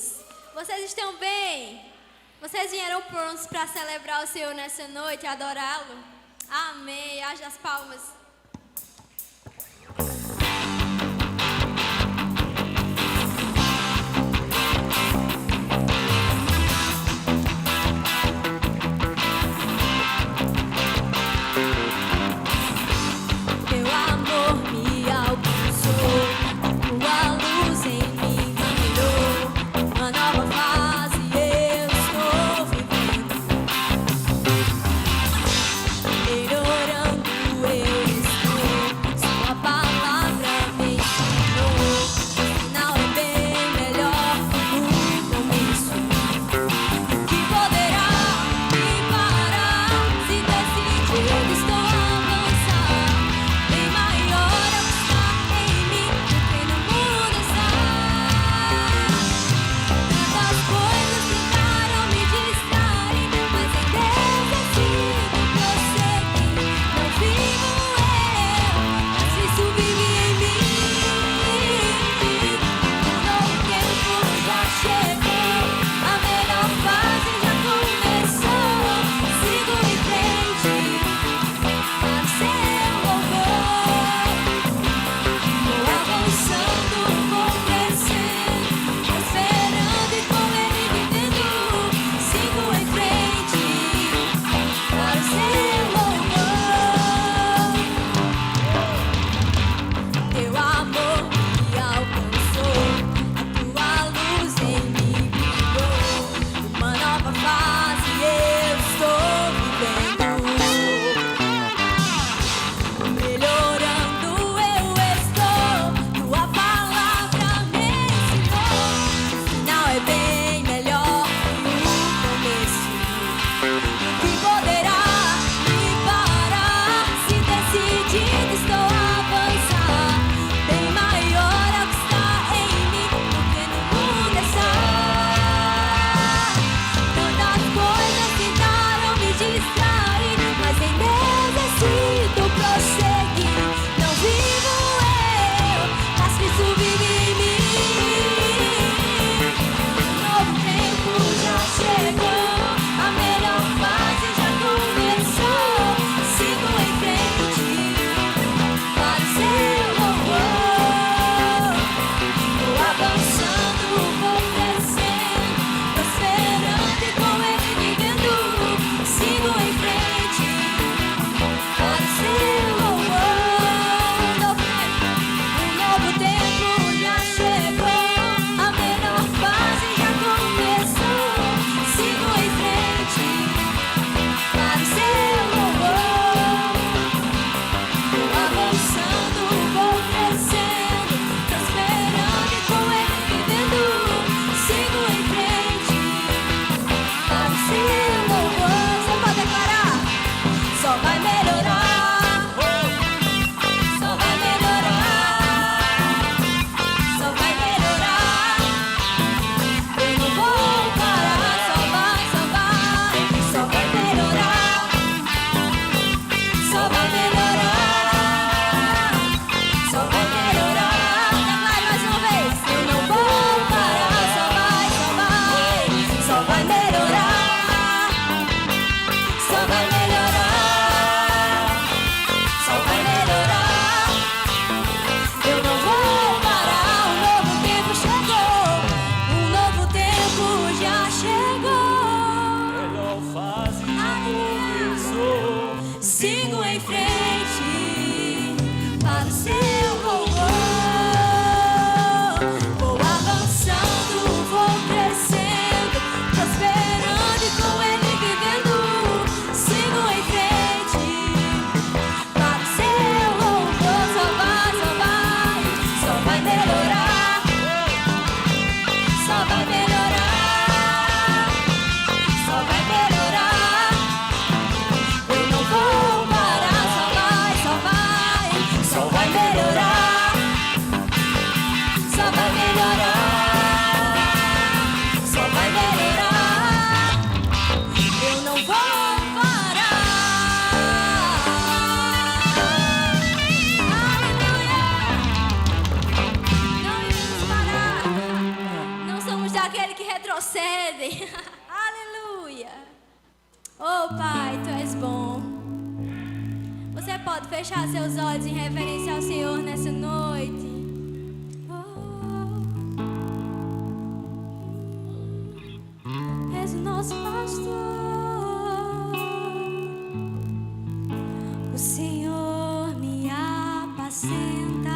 queridos. Vocês estão bem? Vocês vieram prontos para celebrar o Senhor nessa noite e adorá-lo? Amém. Haja as palmas. Oh Pai, Tu és bom. Você pode fechar seus olhos em reverência ao Senhor nessa noite. És o nosso pastor. O Senhor me apacenta.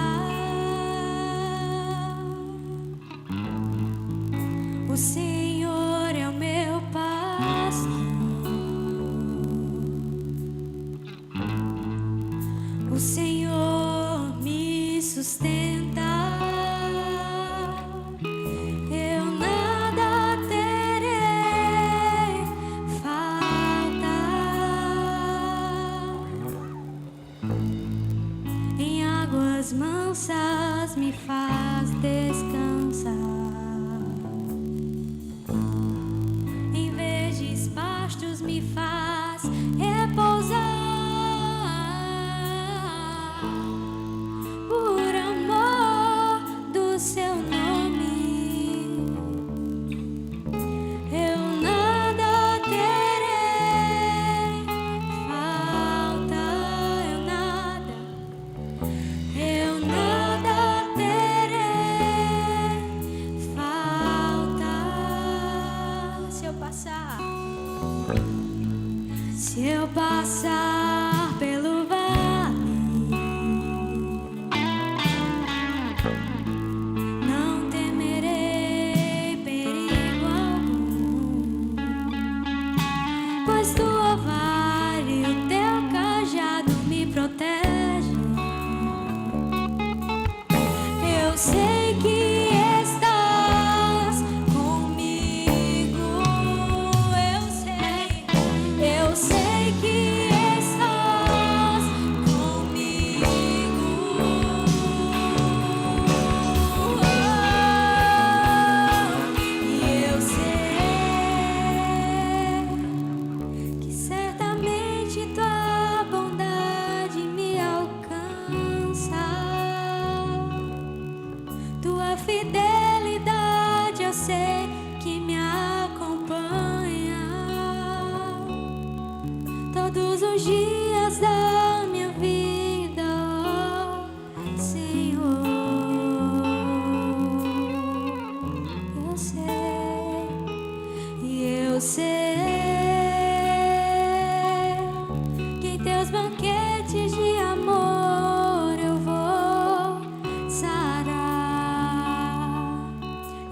O Senhor é o meu pastor. O Senhor me sustenta. Eu nada terei falta. Em águas mansas me faz descansar. Em verdes pastos me faz repousar. Por amor do Seu nome, eu nada terei falta. Eu nada terei falta. Se eu passar pelo vale, não temerei perigo algum, pois Tua vara e o Teu cajado me protegem. Eu sei que estás comigo. Eu sei que estás comigo. E eu sei que certamente Tua bondade me alcança. Tua fidelidade eu sei que me acompanha todos os dias da minha vida, oh Senhor. Eu sei, e eu sei que em Teus banquetes de amor eu vou sarar,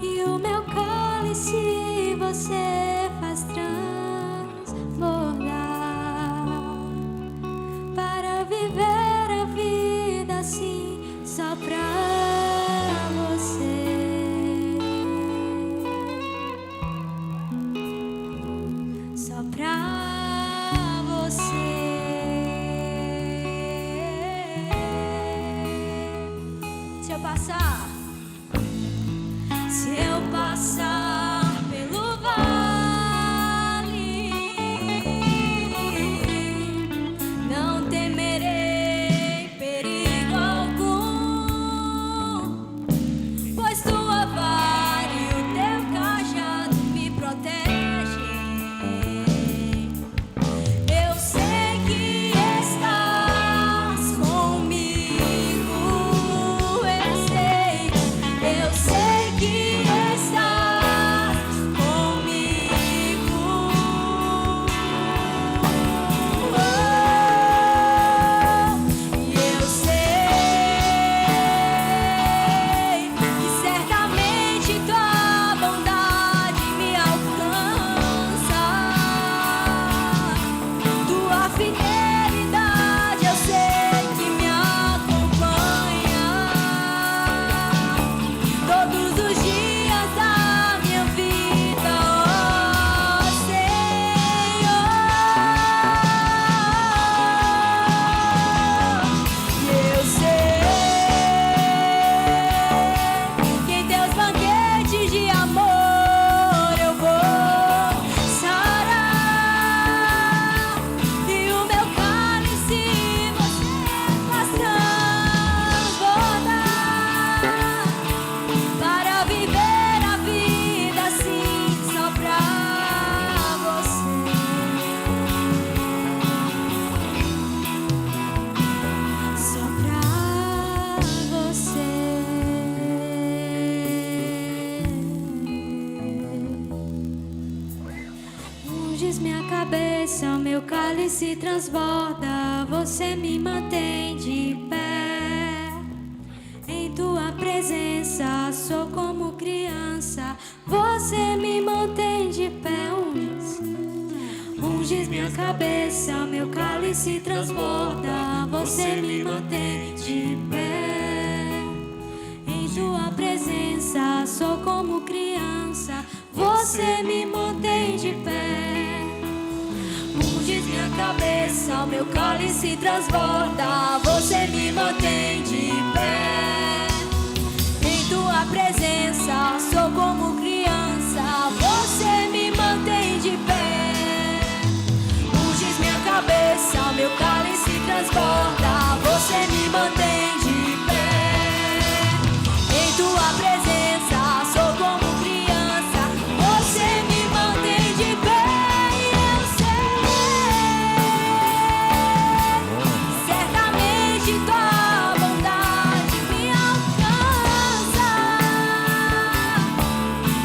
e o meu cálice Você faz transbordar, para viver a vida assim só pra Você, só pra Você. Se eu passar pelo vale, não temerei perigo algum, pois Tua vara e o Teu cajado me protegem. Eu sei que estás comigo. Eu sei cabeça, o meu cálice transborda. Você me mantém de pé. Em tua presença sou como criança. Você me mantém de pé. Unges minha cabeça, o meu cálice transborda. Você me mantém de pé. Em tua presença sou como criança. Você me mantém de pé. Unges minha cabeça, o meu cálice transborda. Você me mantém de pé. Em tua presença sou como criança. Você me mantém de pé. Unges minha cabeça, o meu cálice transborda. Você me mantém de pé. Em tua presença sou como criança. Você me mantém de pé. E eu sei, certamente tua bondade me alcança.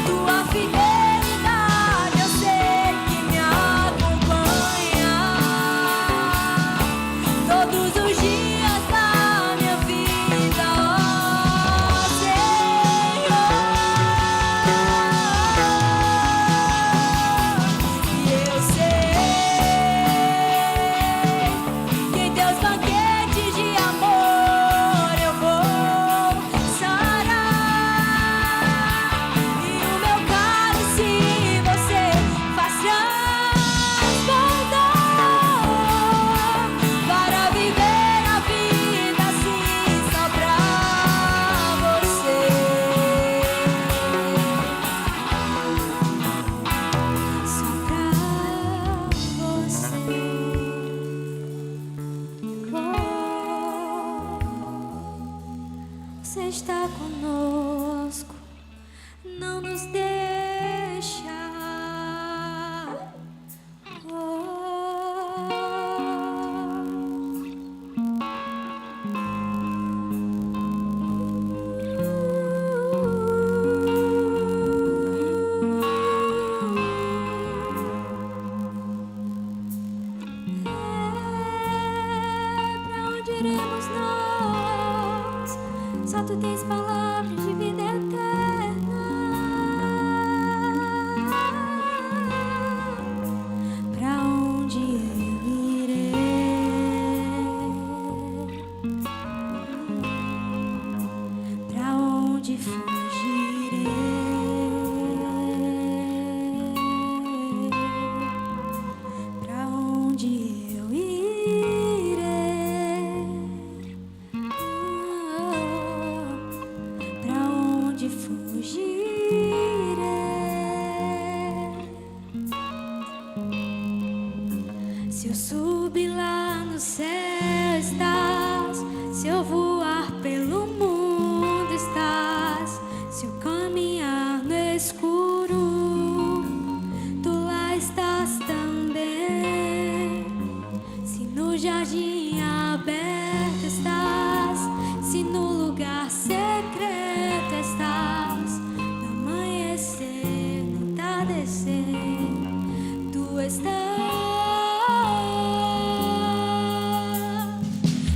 Tua fidelidade eu sei que me acompanha todos os dias da minha vida, ó Senhor. E eu sei que em teus banquetes de amor eu vou sarar. E o meu cálice você faz transbordar para viver a vida assim só pra você. Só pra você. Você está conosco, não nos deixa. Pra onde iremos nós? Só tu tens palavras de vida eterna. Pra onde eu irei? Pra onde fugirei? Pra onde eu irei? Pra onde fugirei? Se eu subir lá no céu estás, se eu voar pelo mundo estás, se eu caminhar no escuro, tu lá estás também. Se no jardim aberto estás, se no lugar secreto estás, no amanhecer, no entardecer, tu estás.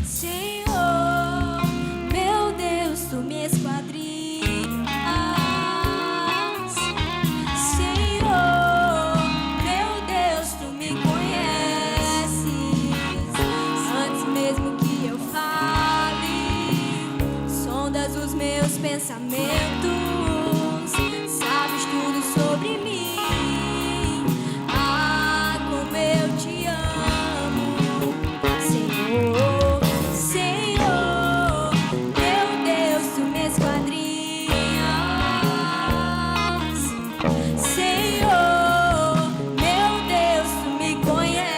Senhor, meu Deus, tu me esquadrinhas. Senhor, meu Deus, tu me conheces. Antes mesmo que eu fale, sondas os meus pensamentos, sabes tudo sobre mim. Ah, como eu te amo, Senhor. Senhor, meu Deus, tu me esquadrinhas. Senhor, meu Deus, tu me conheces.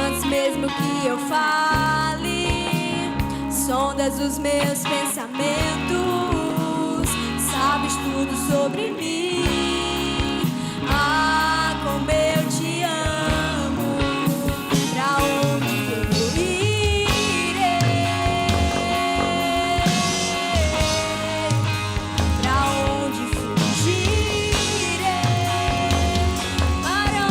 Antes mesmo que eu fale, sondas os meus pensamentos, sabes tudo sobre mim. Ah, como eu te amo. Pra onde eu irei? Pra onde fugirei? Para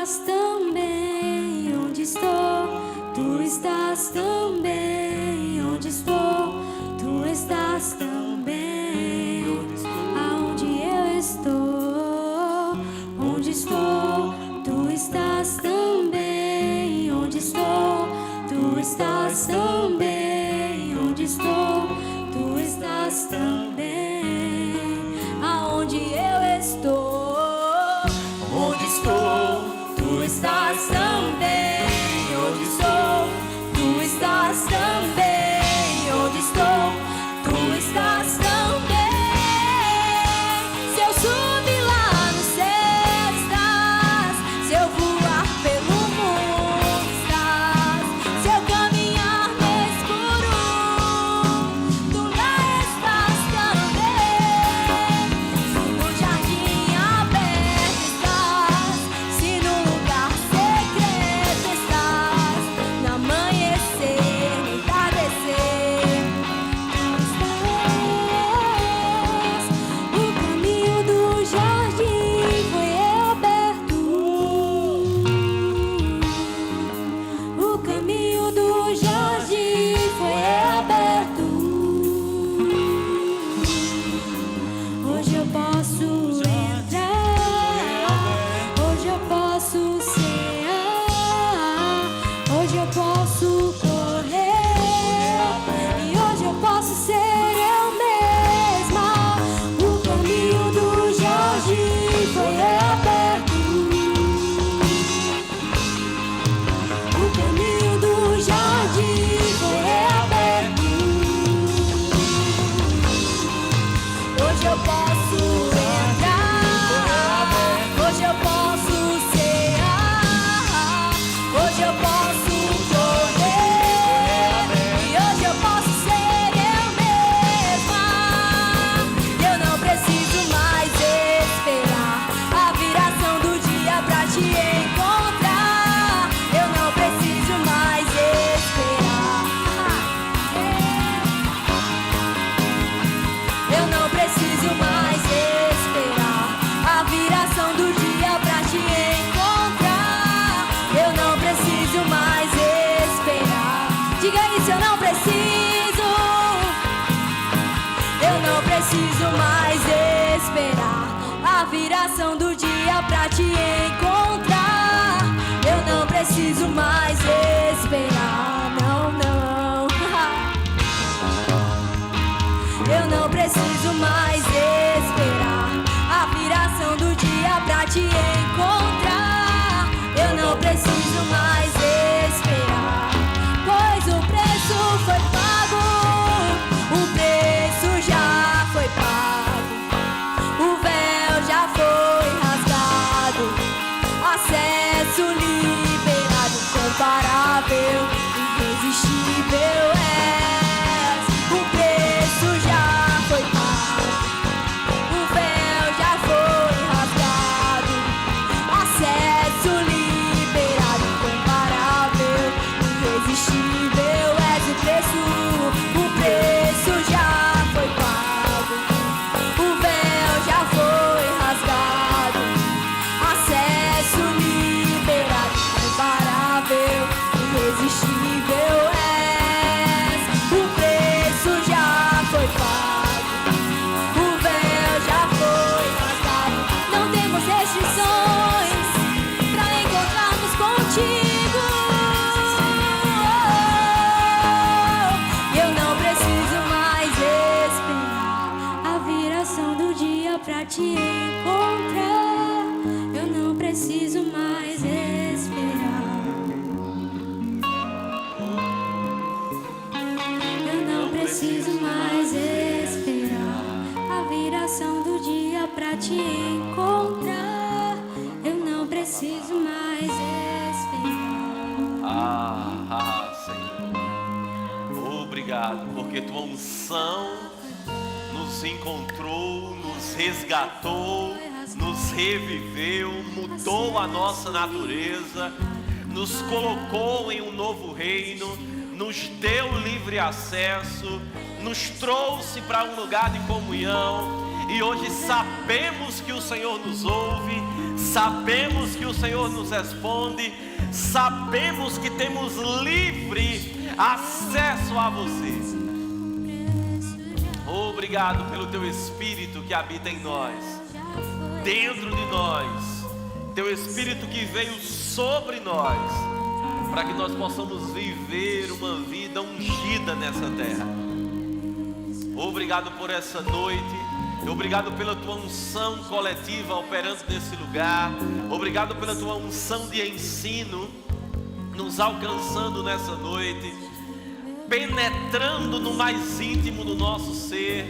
estás também onde estou. Tu estás também onde estou. Tu estás também aonde eu estou. Onde estou, tu estás também onde estou. Tu estás também onde estou. Tu estás também aonde eu estou. Onde estou, tu estás também onde estou. Tu estás também onde estou. Tu estás também. Se eu subir lá no céu estás. Se eu voar pelo mundo estás. Se eu caminhar no escuro, tu lá estás também. Se no jardim aberto estás. Se no lugar secreto estás. No amanhecer, no entardecer, tu estás. O caminho do jardim foi aberto. O caminho do jardim foi aberto. Hoje eu posso entrar. Hoje eu posso cear. Hoje eu posso correr. E hoje eu posso ser eu mesma. O caminho do jardim foi aberto. O caminho do jardim foi aberto. Hoje eu posso entrar. Hoje eu posso cear. Hoje eu posso correr. E hoje eu posso ser eu mesma. Eu não preciso mais esperar a viração do dia pra te encontrar. Eu não preciso mais esperar. Eu não preciso mais esperar a viração do dia pra te encontrar. Eu não preciso mais esperar. Diga isso, eu não preciso. Eu não preciso mais esperar a viração do dia pra te encontrar. Eu não preciso mais esperar. Não, não. Eu não preciso mais esperar a viração do dia pra te encontrar. Eu não preciso mais esperar, pois o preço foi pago. O preço já foi pago. O véu já foi rasgado. Acesso liberado, incomparável, irresistível és. O preço já foi pago. O véu já foi rasgado. Acesso liberado, incomparável, irresistível és. O preço já foi pago. O véu já foi rasgado. Acesso liberado, incomparável, irresistível és. O preço já foi pago. O véu já foi rasgado. Não temos restrições pra encontrarmos contigo. Eu não preciso mais esperar a viração do dia pra te encontrar. Eu não preciso mais esperar. Eu não preciso mais esperar a viração do dia pra te encontrar. Eu não preciso mais esperar. Senhor. Obrigado, porque tua unção nos encontrou, nos resgatou, nos reviveu, mudou a nossa natureza, nos colocou em um novo reino, nos deu livre acesso, nos trouxe para um lugar de comunhão. E hoje sabemos que o Senhor nos ouve, sabemos que o Senhor nos responde, sabemos que temos livre acesso a você. Obrigado pelo teu Espírito que habita em nós, dentro de nós, teu Espírito que veio sobre nós, para que nós possamos viver uma vida ungida nessa terra. Obrigado por essa noite, obrigado pela tua unção coletiva operando nesse lugar, obrigado pela tua unção de ensino nos alcançando nessa noite, penetrando no mais íntimo do nosso ser,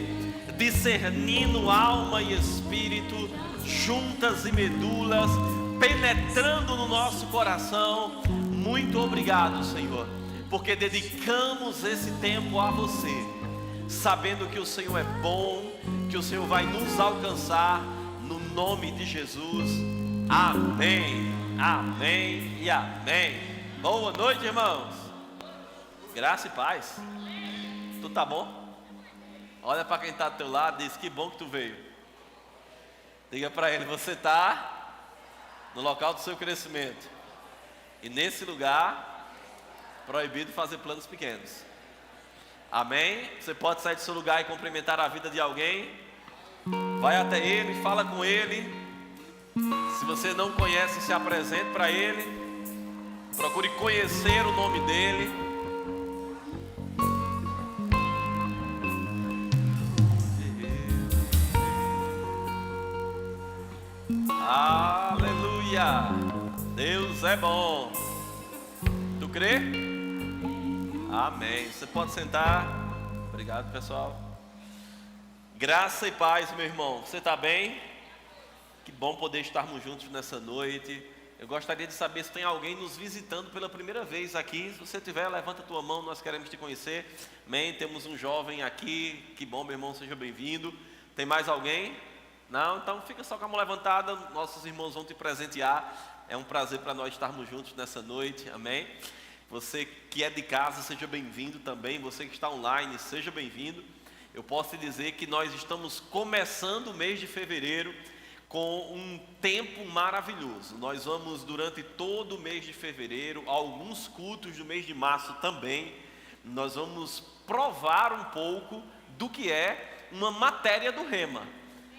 discernindo alma e espírito, juntas e medulas, penetrando no nosso coração. Muito obrigado, Senhor, porque dedicamos esse tempo a você, sabendo que o Senhor é bom, que o Senhor vai nos alcançar, no nome de Jesus. Amém, amém e amém. Boa noite, irmãos. Graça e paz. Tu tá bom? Olha para quem está do teu lado e diz: que bom que tu veio. Diga para ele: você está no local do seu crescimento, e nesse lugar proibido fazer planos pequenos. Amém? Você pode sair do seu lugar e cumprimentar a vida de alguém. Vai até ele, fala com ele. Se você não conhece, se apresente para ele. Procure conhecer o nome dele. Aleluia! Deus é bom. Tu crê? Amém. Você pode sentar. Obrigado, pessoal. Graça e paz, meu irmão. Você está bem? Que bom poder estarmos juntos nessa noite. Eu gostaria de saber se tem alguém nos visitando pela primeira vez aqui. Se você tiver, levanta a tua mão, nós queremos te conhecer. Amém. Temos um jovem aqui. Que bom, meu irmão, seja bem-vindo. Tem mais alguém? Não? Então fica só com a mão levantada. Nossos irmãos vão te presentear. É um prazer para nós estarmos juntos nessa noite. Amém. Você que é de casa, seja bem-vindo também. Você que está online, seja bem-vindo. Eu posso te dizer que nós estamos começando o mês de fevereiro com um tempo maravilhoso. Nós vamos, durante todo o mês de fevereiro, alguns cultos do mês de março também, nós vamos provar um pouco do que é uma matéria do Rema.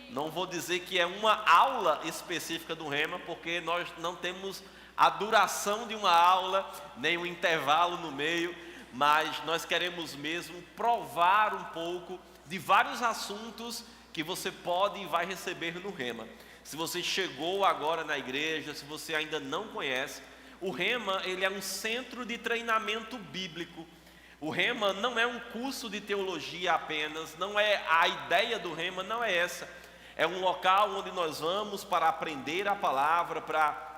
Não vou dizer que é uma aula específica do Rema, porque nós não temos a duração de uma aula, nem um intervalo no meio, mas nós queremos mesmo provar um pouco de vários assuntos que você pode e vai receber no Rema. Se você chegou agora na igreja, se você ainda não conhece, o Rema, ele é um centro de treinamento bíblico. O Rema não é um curso de teologia apenas, não é a ideia do Rema, não é essa. É um local onde nós vamos para aprender a palavra, para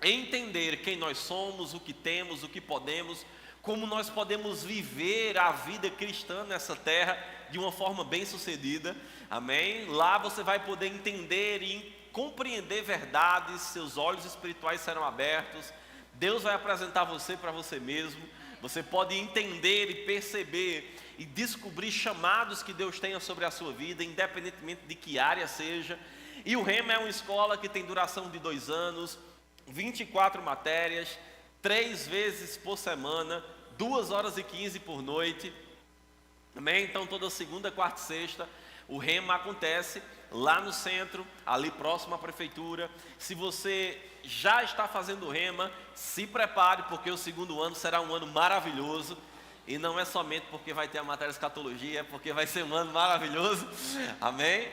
entender quem nós somos, o que temos, o que podemos, como nós podemos viver a vida cristã nessa terra de uma forma bem sucedida. Amém? Lá você vai poder entender e compreender verdades, seus olhos espirituais serão abertos, Deus vai apresentar você para você mesmo, você pode entender e perceber e descobrir chamados que Deus tenha sobre a sua vida, independentemente de que área seja. E o Rema é uma escola que tem duração de 2 anos, 24 matérias, 3 vezes por semana, 2h15 por noite. Amém? Então toda segunda, quarta e sexta o Rema acontece lá no centro, ali próximo à prefeitura. Se você já está fazendo o Rema, se prepare, porque o segundo ano será um ano maravilhoso. E não é somente porque vai ter a matéria de escatologia, é porque vai ser um ano maravilhoso. Amém?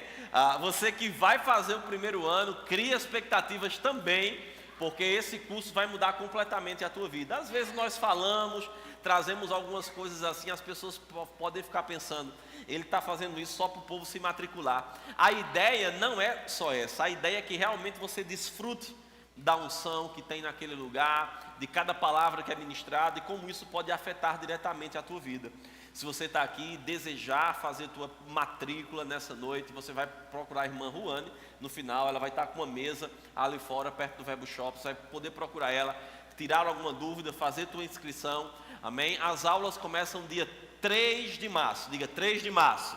Você que vai fazer o primeiro ano, cria expectativas também, porque esse curso vai mudar completamente a tua vida. Às vezes nós falamos, trazemos algumas coisas assim, as pessoas podem ficar pensando, ele está fazendo isso só para o povo se matricular. A ideia não é só essa, a ideia é que realmente você desfrute da unção que tem naquele lugar, de cada palavra que é ministrada e como isso pode afetar diretamente a tua vida. Se você está aqui e desejar fazer tua matrícula nessa noite, você vai procurar a irmã Ruane, no final ela vai estar com uma mesa ali fora, perto do Verbo Shop, você vai poder procurar ela, tirar alguma dúvida, fazer tua inscrição, amém? As aulas começam dia 3 de março, diga 3 de março.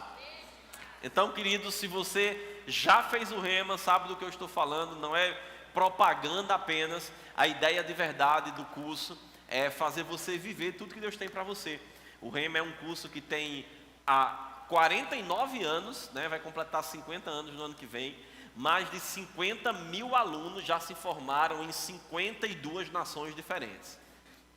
Então, queridos, se você já fez o Rema, sabe do que eu estou falando, não é propaganda apenas. A ideia de verdade do curso é fazer você viver tudo que Deus tem para você. O Rema é um curso que tem há 49 anos, né? Vai completar 50 anos no ano que vem. Mais de 50 mil alunos já se formaram em 52 nações diferentes.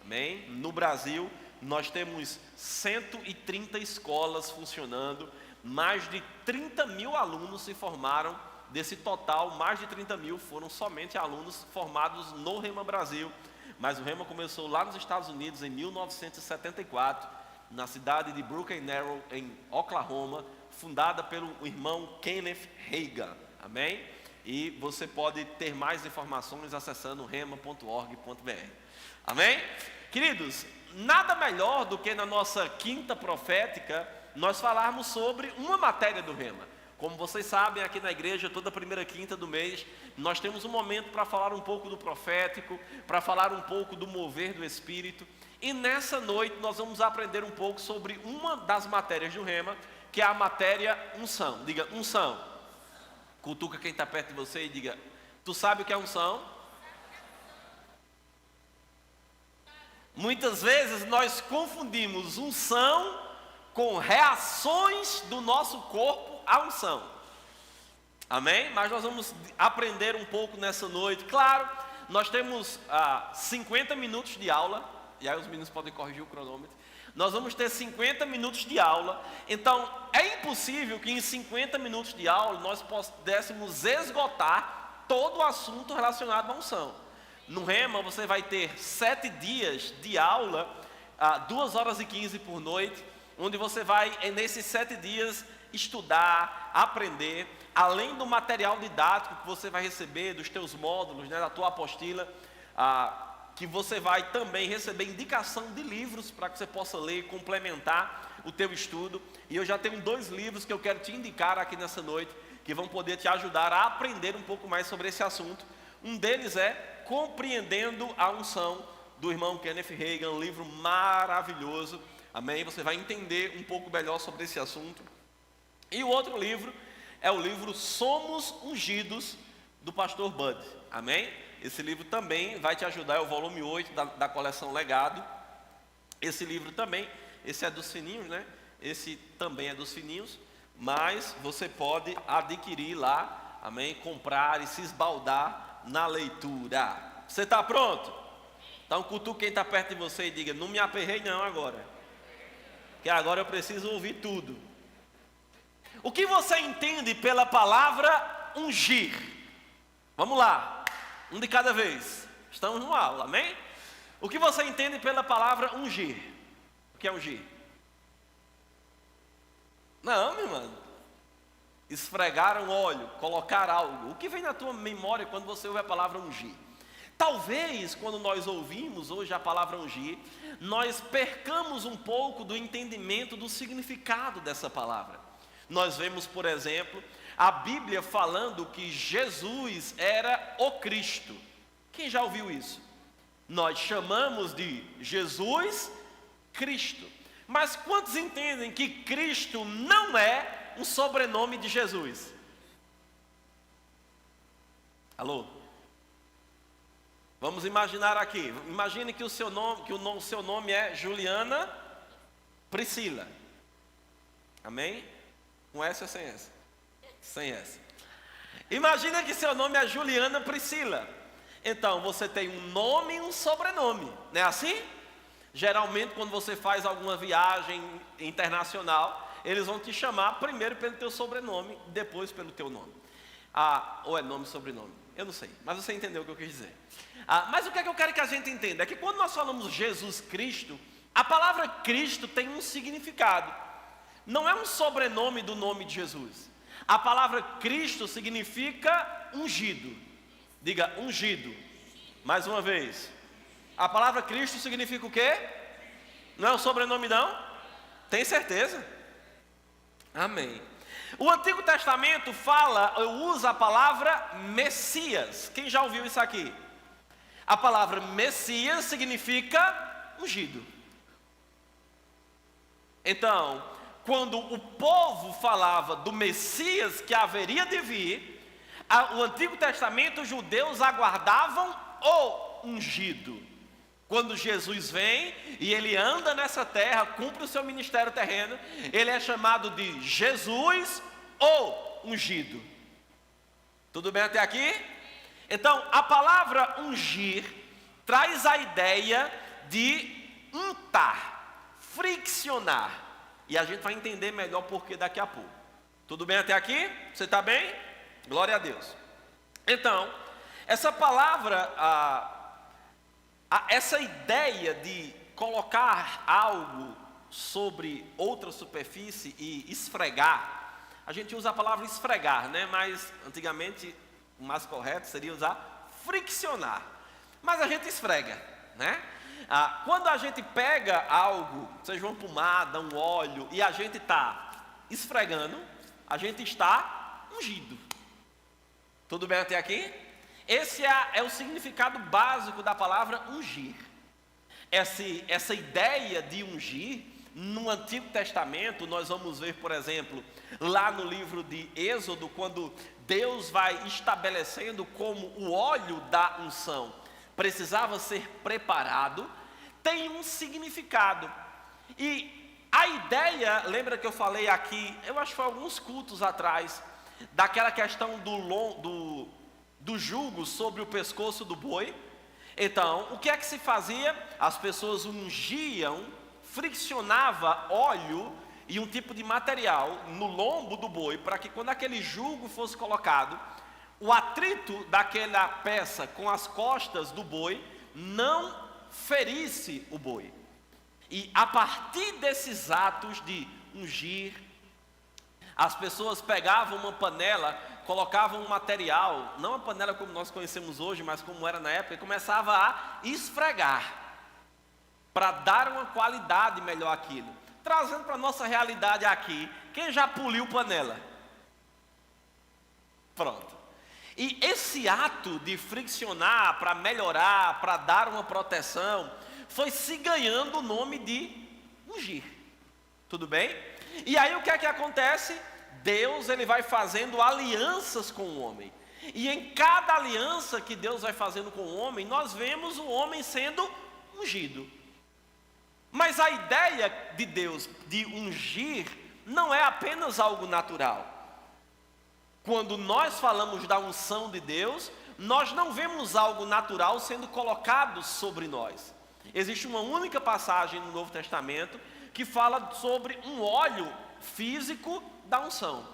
Amém? No Brasil, nós temos 130 escolas funcionando. Mais de 30 mil alunos se formaram. Desse total, mais de 30 mil foram somente alunos formados no Rema Brasil. Mas o Rema começou lá nos Estados Unidos em 1974, na cidade de Broken Arrow, em Oklahoma, fundada pelo irmão Kenneth Hagin. Amém? E você pode ter mais informações acessando rema.org.br. Amém? Queridos, nada melhor do que na nossa quinta profética nós falarmos sobre uma matéria do Rema. Como vocês sabem, aqui na igreja, toda primeira quinta do mês, nós temos um momento para falar um pouco do profético, para falar um pouco do mover do Espírito. E nessa noite nós vamos aprender um pouco sobre uma das matérias do Rema, que é a matéria unção. Diga, unção. Cutuca quem está perto de você e diga, tu sabe o que é unção? Muitas vezes nós confundimos unção com reações do nosso corpo à unção. Amém? Mas nós vamos aprender um pouco nessa noite. Claro, nós temos 50 minutos de aula, e aí os meninos podem corrigir o cronômetro. Nós vamos ter 50 minutos de aula, então é impossível que em 50 minutos de aula nós pudéssemos esgotar todo o assunto relacionado à unção. No Rema você vai ter 7 dias de aula, 2 horas e 15 por noite, onde você vai, nesses 7 dias, estudar, aprender, além do material didático que você vai receber, dos teus módulos, né, da tua apostila, que você vai também receber indicação de livros para que você possa ler e complementar o teu estudo. E eu já tenho 2 livros que eu quero te indicar aqui nessa noite, que vão poder te ajudar a aprender um pouco mais sobre esse assunto. Um deles é Compreendendo a Unção, do irmão Kenneth Hagin, um livro maravilhoso. Amém? Você vai entender um pouco melhor sobre esse assunto. E o outro livro é o livro Somos Ungidos, do pastor Bud. Amém? Esse livro também vai te ajudar, é o volume 8 da coleção Legado. Esse livro também, esse é dos fininhos, né? Esse também é dos fininhos, mas você pode adquirir lá, amém? Comprar e se esbaldar na leitura. Você está pronto? Então cutuque quem está perto de você e diga, não me aperrei não agora, que agora eu preciso ouvir tudo. O que você entende pela palavra ungir? Vamos lá. Um de cada vez. Estamos numa aula, amém? O que você entende pela palavra ungir? O que é ungir? Não, meu irmão. Esfregar um óleo, colocar algo. O que vem na tua memória quando você ouve a palavra ungir? Talvez, quando nós ouvimos hoje a palavra ungir, nós percamos um pouco do entendimento do significado dessa palavra. Nós vemos, por exemplo, a Bíblia falando que Jesus era o Cristo. Quem já ouviu isso? Nós chamamos de Jesus Cristo. Mas quantos entendem que Cristo não é um sobrenome de Jesus? Alô? Vamos imaginar aqui. Imagine que o seu nome é Juliana Priscila. Amém? Com S ou sem S? Sem S. Imagina que seu nome é Juliana Priscila. Então você tem um nome e um sobrenome, não é assim? Geralmente quando você faz alguma viagem internacional, eles vão te chamar primeiro pelo teu sobrenome, depois pelo teu nome. Ou é nome e sobrenome, eu não sei, mas você entendeu o que eu quis dizer. Mas o que é que eu quero que a gente entenda? É que quando nós falamos Jesus Cristo, a palavra Cristo tem um significado. Não é um sobrenome do nome de Jesus. A palavra Cristo significa ungido. Diga, ungido. Mais uma vez. A palavra Cristo significa o quê? Não é um sobrenome não? Tem certeza? Amém. O Antigo Testamento usa a palavra Messias. Quem já ouviu isso aqui? A palavra Messias significa ungido. Então, quando o povo falava do Messias que haveria de vir, o Antigo Testamento, os judeus aguardavam o ungido. Quando Jesus vem e ele anda nessa terra, cumpre o seu ministério terreno, ele é chamado de Jesus ou ungido. Tudo bem até aqui? Então, a palavra ungir traz a ideia de untar, friccionar. E a gente vai entender melhor porquê daqui a pouco. Tudo bem até aqui? Você está bem? Glória a Deus. Então, essa palavra, essa ideia de colocar algo sobre outra superfície e esfregar, a gente usa a palavra esfregar, né? Mas antigamente o mais correto seria usar friccionar. Mas a gente esfrega, né? Quando a gente pega algo, seja uma pomada, um óleo, e a gente está esfregando, a gente está ungido. Tudo bem até aqui? Esse é o significado básico da palavra ungir. Essa ideia de ungir, no Antigo Testamento, nós vamos ver, por exemplo, lá no livro de Êxodo, quando Deus vai estabelecendo como o óleo da unção precisava ser preparado, tem um significado. E a ideia, lembra que eu falei aqui, eu acho que foi alguns cultos atrás, daquela questão do jugo sobre o pescoço do boi. Então, o que é que se fazia? As pessoas ungiam, friccionava óleo e um tipo de material no lombo do boi, para que quando aquele jugo fosse colocado, o atrito daquela peça com as costas do boi não ferisse o boi. E a partir desses atos de ungir, as pessoas pegavam uma panela, colocavam um material, não a panela como nós conhecemos hoje, mas como era na época, e começava a esfregar, para dar uma qualidade melhor àquilo. Trazendo para a nossa realidade aqui, quem já poliu panela? Pronto. E esse ato de friccionar para melhorar, para dar uma proteção, foi se ganhando o nome de ungir. Tudo bem? E aí o que é que acontece? Deus, ele vai fazendo alianças com o homem. E em cada aliança que Deus vai fazendo com o homem, nós vemos o homem sendo ungido. Mas a ideia de Deus de ungir não é apenas algo natural. Quando nós falamos da unção de Deus, nós não vemos algo natural sendo colocado sobre nós. Existe uma única passagem no Novo Testamento que fala sobre um óleo físico da unção.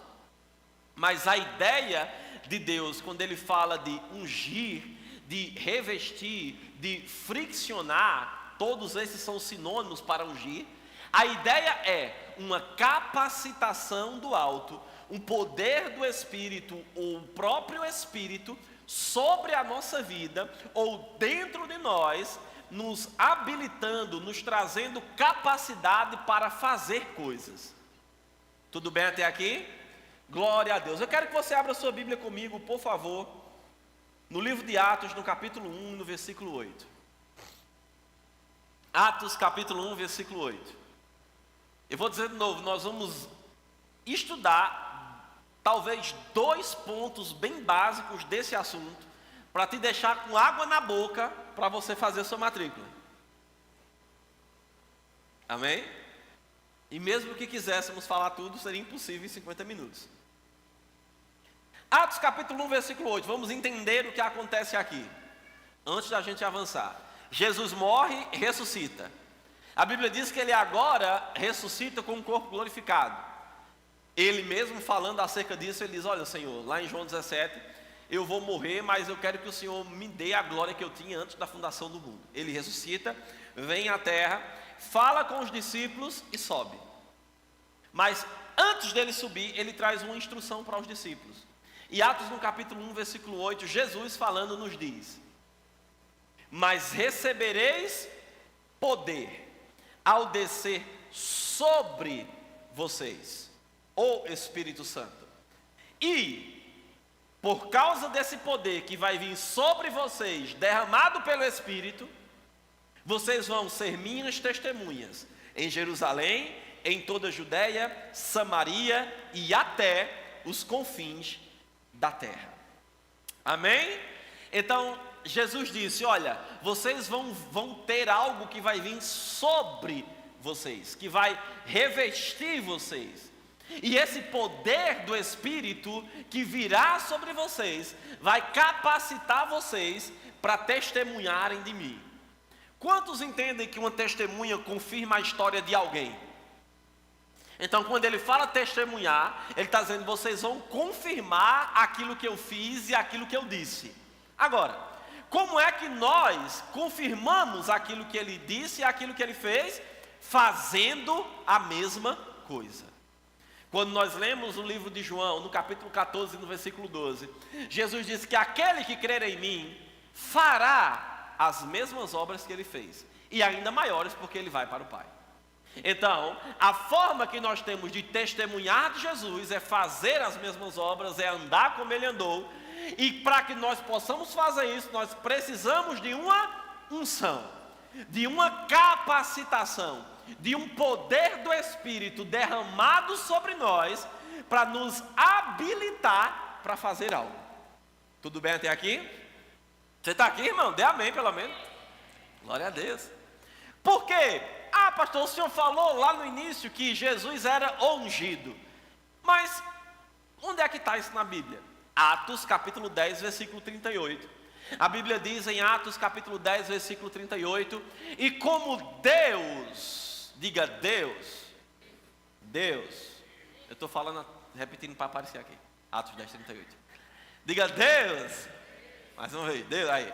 Mas a ideia de Deus, quando ele fala de ungir, de revestir, de friccionar, todos esses são sinônimos para ungir. A ideia é uma capacitação do alto, um poder do Espírito, ou o próprio Espírito, sobre a nossa vida, ou dentro de nós, nos habilitando, nos trazendo capacidade para fazer coisas. Tudo bem até aqui? Glória a Deus. Eu quero que você abra sua Bíblia comigo, por favor, no livro de Atos, no capítulo 1, no versículo 8. Atos, capítulo 1, versículo 8. Eu vou dizer de novo, nós vamos estudar talvez 2 pontos bem básicos desse assunto, para te deixar com água na boca, para você fazer a sua matrícula. Amém? E mesmo que quiséssemos falar tudo, seria impossível em 50 minutos. Atos capítulo 1, versículo 8. Vamos entender o que acontece aqui, antes da gente avançar. Jesus morre e ressuscita. A Bíblia diz que ele agora ressuscita com um corpo glorificado. Ele mesmo falando acerca disso, ele diz: olha, Senhor, lá em João 17, eu vou morrer, mas eu quero que o Senhor me dê a glória que eu tinha antes da fundação do mundo. Ele ressuscita, vem à terra, fala com os discípulos e sobe. Mas antes dele subir, ele traz uma instrução para os discípulos. E Atos no capítulo 1, versículo 8, Jesus falando nos diz: mas recebereis poder ao descer sobre vocês o Espírito Santo. E por causa desse poder que vai vir sobre vocês, derramado pelo Espírito, vocês vão ser minhas testemunhas em Jerusalém, em toda a Judéia, Samaria e até os confins da terra. Amém? Então, Jesus disse, olha, vocês vão ter algo que vai vir sobre vocês, que vai revestir vocês. E esse poder do Espírito que virá sobre vocês, vai capacitar vocês para testemunharem de mim. Quantos entendem que uma testemunha confirma a história de alguém? Então, quando ele fala testemunhar, ele está dizendo, vocês vão confirmar aquilo que eu fiz e aquilo que eu disse. Agora, como é que nós confirmamos aquilo que ele disse e aquilo que ele fez? Fazendo a mesma coisa. Quando nós lemos o livro de João, no capítulo 14, no versículo 12, Jesus disse que aquele que crer em mim, fará as mesmas obras que ele fez, e ainda maiores, porque ele vai para o Pai. Então, a forma que nós temos de testemunhar de Jesus é fazer as mesmas obras, é andar como ele andou, e para que nós possamos fazer isso, nós precisamos de uma unção, de uma capacitação, de um poder do Espírito derramado sobre nós, para nos habilitar para fazer algo. Tudo bem até aqui? Você está aqui, irmão? Dê amém, pelo menos. Glória a Deus. Por quê? Ah, pastor, o senhor falou lá no início que Jesus era ungido. Mas onde é que está isso na Bíblia? Atos capítulo 10, versículo 38. A Bíblia diz em Atos capítulo 10, versículo 38, e como Deus, diga Deus, eu estou falando, repetindo para aparecer aqui, Atos 10, 38. Diga Deus, mais uma vez, Deus aí.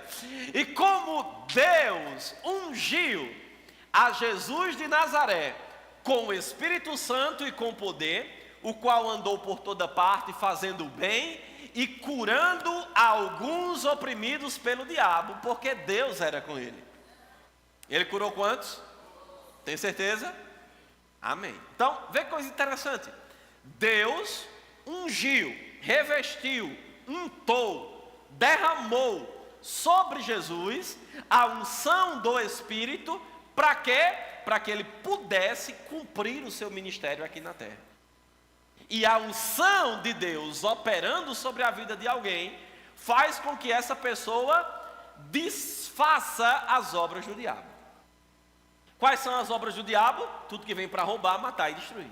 E como Deus ungiu a Jesus de Nazaré com o Espírito Santo e com poder, o qual andou por toda parte fazendo o bem e curando alguns oprimidos pelo diabo, porque Deus era com ele. Ele curou quantos? Tem certeza? Amém. Então, vê que coisa interessante. Deus ungiu, revestiu, untou, derramou sobre Jesus a unção do Espírito. Para quê? Para que ele pudesse cumprir o seu ministério aqui na terra. E a unção de Deus operando sobre a vida de alguém faz com que essa pessoa desfaça as obras do diabo. Quais são as obras do diabo? Tudo que vem para roubar, matar e destruir.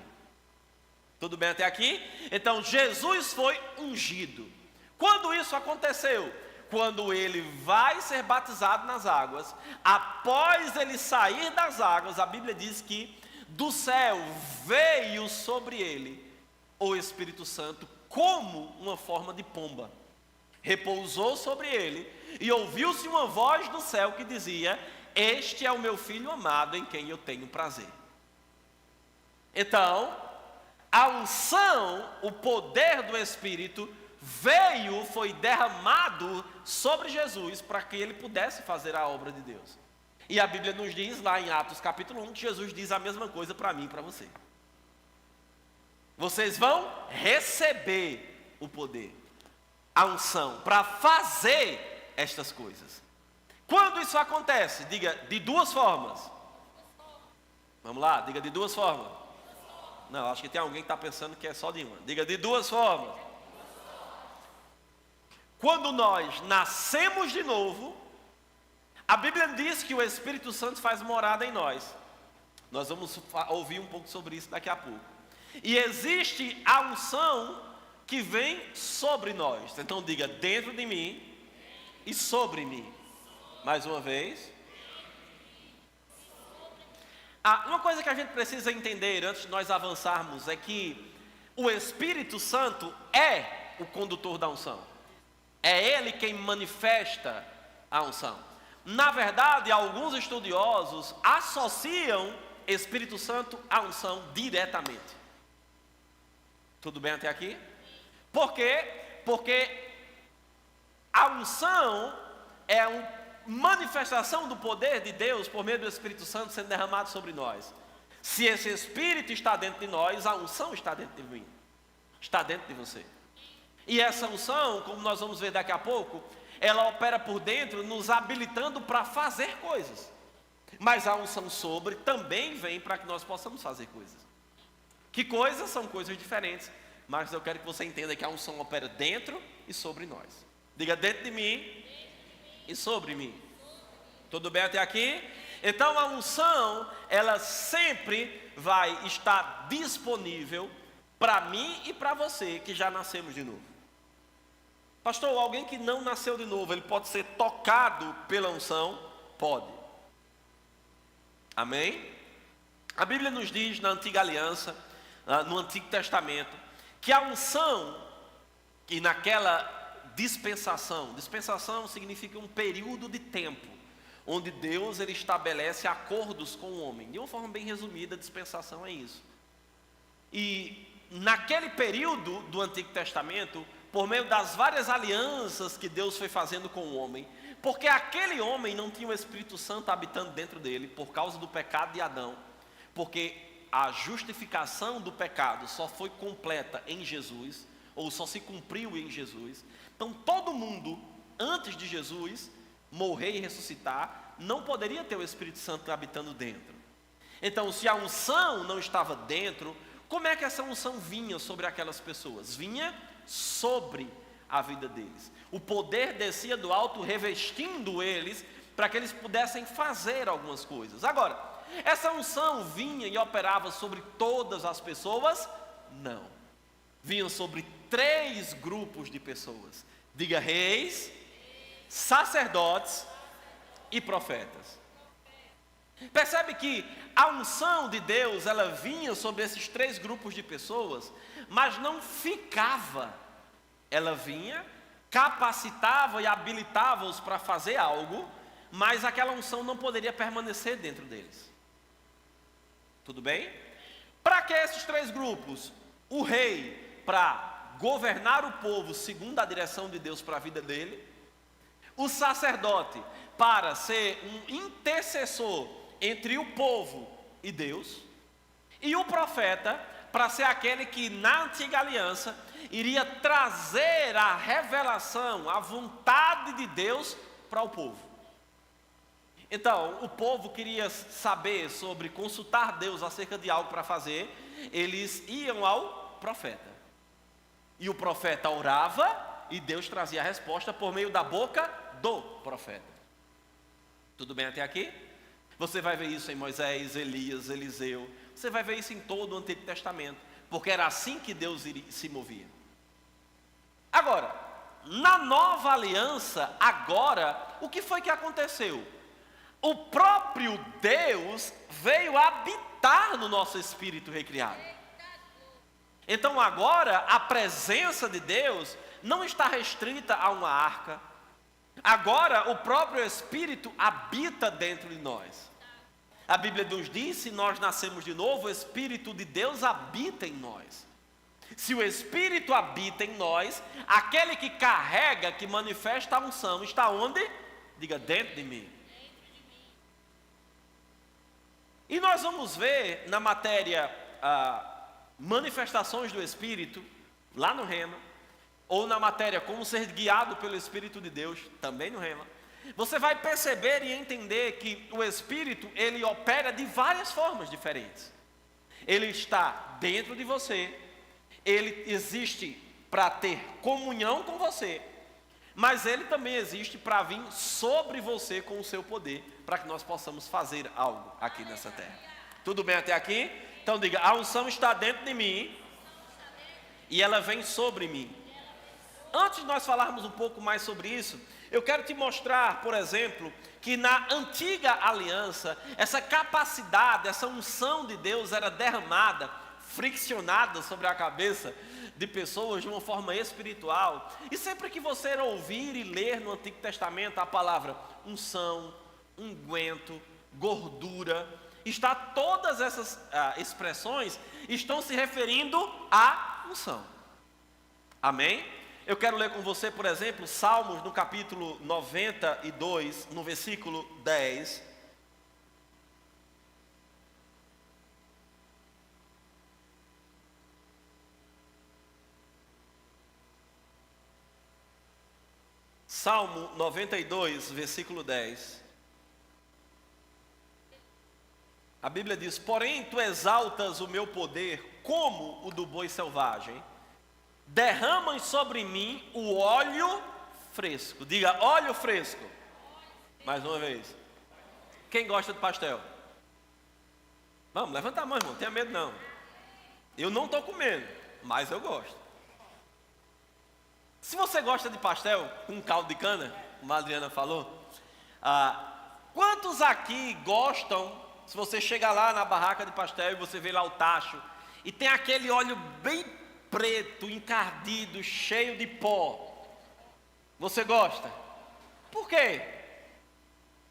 Tudo bem até aqui? Então Jesus foi ungido. Quando isso aconteceu? Quando ele vai ser batizado nas águas, após ele sair das águas, a Bíblia diz que do céu veio sobre ele o Espírito Santo como uma forma de pomba. Repousou sobre ele e ouviu-se uma voz do céu que dizia: este é o meu filho amado em quem eu tenho prazer. Então, a unção, o poder do Espírito veio, foi derramado sobre Jesus para que ele pudesse fazer a obra de Deus. E a Bíblia nos diz lá em Atos capítulo 1 que Jesus diz a mesma coisa para mim e para você. Vocês vão receber o poder, a unção, para fazer estas coisas. Quando isso acontece? Diga de duas formas. Vamos lá, diga de duas formas. Não, acho que tem alguém que está pensando que é só de uma. Diga de duas formas. Quando nós nascemos de novo, a Bíblia diz que o Espírito Santo faz morada em nós. Nós vamos ouvir um pouco sobre isso daqui a pouco. E existe a unção que vem sobre nós. Então diga, dentro de mim e sobre mim. Mais uma vez. Uma coisa que a gente precisa entender antes de nós avançarmos é que o Espírito Santo é o condutor da unção. É ele quem manifesta a unção. Na verdade, alguns estudiosos associam Espírito Santo à unção diretamente. Tudo bem até aqui? Por quê? Porque a unção é uma manifestação do poder de Deus por meio do Espírito Santo sendo derramado sobre nós. Se esse Espírito está dentro de nós, a unção está dentro de mim, está dentro de você. E essa unção, como nós vamos ver daqui a pouco, ela opera por dentro, nos habilitando para fazer coisas. Mas a unção sobre também vem para que nós possamos fazer coisas. Que coisas? São coisas diferentes, mas eu quero que você entenda que a unção opera dentro e sobre nós. Diga, dentro de mim e sobre mim. Tudo bem até aqui? Então a unção, ela sempre vai estar disponível para mim e para você que já nascemos de novo. Pastor, alguém que não nasceu de novo, ele pode ser tocado pela unção? Pode. Amém? A Bíblia nos diz na Antiga Aliança, no Antigo Testamento, que a unção, que naquela dispensação significa um período de tempo, onde Deus ele estabelece acordos com o homem. De uma forma bem resumida, a dispensação é isso. E naquele período do Antigo Testamento, por meio das várias alianças que Deus foi fazendo com o homem, porque aquele homem não tinha o Espírito Santo habitando dentro dele, por causa do pecado de Adão, porque a justificação do pecado só foi completa em Jesus, ou só se cumpriu em Jesus. Então todo mundo, antes de Jesus morrer e ressuscitar, não poderia ter o Espírito Santo habitando dentro. Então, se a unção não estava dentro, como é que essa unção vinha sobre aquelas pessoas? Vinha sobre a vida deles. O poder descia do alto, revestindo eles, para que eles pudessem fazer algumas coisas. Agora, essa unção vinha e operava sobre todas as pessoas? Não. Vinha sobre 3 grupos de pessoas. Diga, reis, sacerdotes e profetas. Percebe que a unção de Deus, ela vinha sobre esses 3 grupos de pessoas, mas não ficava. Ela vinha, capacitava e habilitava-os para fazer algo, mas aquela unção não poderia permanecer dentro deles. Tudo bem? Para que esses 3 grupos? O rei, para governar o povo segundo a direção de Deus para a vida dele. O sacerdote, para ser um intercessor entre o povo e Deus. E o profeta, para ser aquele que na antiga aliança iria trazer a revelação, a vontade de Deus para o povo. Então, o povo queria saber sobre consultar Deus acerca de algo para fazer, eles iam ao profeta. E o profeta orava e Deus trazia a resposta por meio da boca do profeta. Tudo bem até aqui? Você vai ver isso em Moisés, Elias, Eliseu. Você vai ver isso em todo o Antigo Testamento, porque era assim que Deus se movia. Agora, na nova aliança, agora, o que foi que aconteceu? O próprio Deus veio habitar no nosso espírito recriado. Então agora, a presença de Deus não está restrita a uma arca. Agora, o próprio Espírito habita dentro de nós. A Bíblia nos diz, se nós nascemos de novo, o Espírito de Deus habita em nós. Se o Espírito habita em nós, aquele que carrega, que manifesta a unção, está onde? Diga, dentro de mim. E nós vamos ver na matéria manifestações do Espírito, lá no Rema, ou na matéria como ser guiado pelo Espírito de Deus, também no Rema. Você vai perceber e entender que o Espírito, ele opera de várias formas diferentes. Ele está dentro de você, ele existe para ter comunhão com você, mas ele também existe para vir sobre você com o seu poder, para que nós possamos fazer algo aqui nessa terra. Tudo bem até aqui? Então diga, a unção está dentro de mim e ela vem sobre mim. Antes de nós falarmos um pouco mais sobre isso, eu quero te mostrar, por exemplo, que na antiga aliança, essa capacidade, essa unção de Deus era derramada, friccionada sobre a cabeça de pessoas de uma forma espiritual. E sempre que você ouvir e ler no Antigo Testamento a palavra unção, unguento, gordura, todas essas expressões estão se referindo à unção. Amém? Eu quero ler com você, por exemplo, Salmos no capítulo 92, no versículo 10. Salmo 92, versículo 10. A Bíblia diz, porém tu exaltas o meu poder como o do boi selvagem, derramas sobre mim o óleo fresco. Diga, óleo fresco. Mais uma vez. Quem gosta de pastel? Vamos, levanta a mão, irmão, não tenha medo não. Eu não estou comendo, mas eu gosto. Se você gosta de pastel com caldo de cana, como a Adriana falou, quantos aqui gostam, se você chegar lá na barraca de pastel e você vê lá o tacho, e tem aquele óleo bem preto, encardido, cheio de pó, você gosta? Por quê?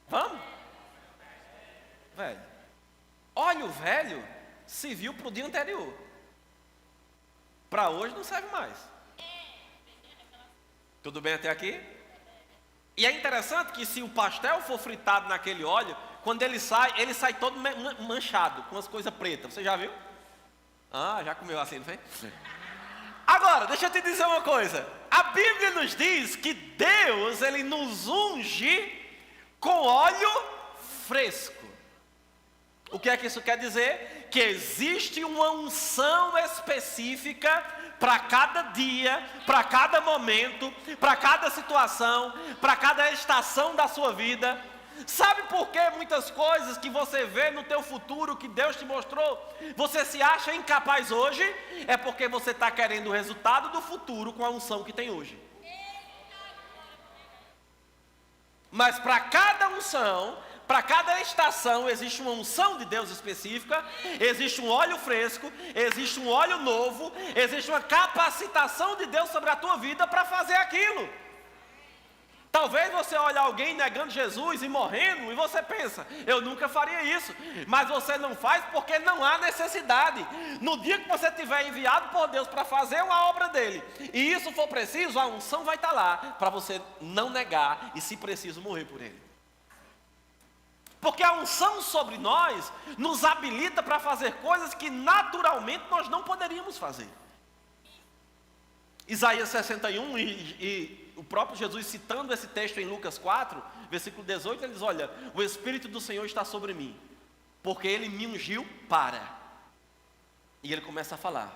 Vamos? Velho, óleo velho serviu para o dia anterior. Para hoje não serve mais. Tudo bem até aqui? E é interessante que se o pastel for fritado naquele óleo, quando ele sai todo manchado, com as coisas pretas. Você já viu? Já comeu assim, não foi? Agora, deixa eu te dizer uma coisa. A Bíblia nos diz que Deus, Ele nos unge com óleo fresco. O que é que isso quer dizer? Que existe uma unção específica para cada dia, para cada momento, para cada situação, para cada estação da sua vida. Sabe por que muitas coisas que você vê no teu futuro, que Deus te mostrou, você se acha incapaz hoje? É porque você está querendo o resultado do futuro com a unção que tem hoje. Mas para cada unção, para cada estação, existe uma unção de Deus específica, existe um óleo fresco, existe um óleo novo, existe uma capacitação de Deus sobre a tua vida para fazer aquilo. Talvez você olhe alguém negando Jesus e morrendo, e você pensa, eu nunca faria isso. Mas você não faz porque não há necessidade. No dia que você tiver enviado por Deus para fazer uma obra dele, e isso for preciso, a unção vai estar lá, para você não negar e, se preciso, morrer por ele. Porque a unção sobre nós nos habilita para fazer coisas que naturalmente nós não poderíamos fazer. Isaías 61 e o próprio Jesus citando esse texto em Lucas 4, versículo 18, ele diz, olha, o Espírito do Senhor está sobre mim, porque Ele me ungiu para. E Ele começa a falar,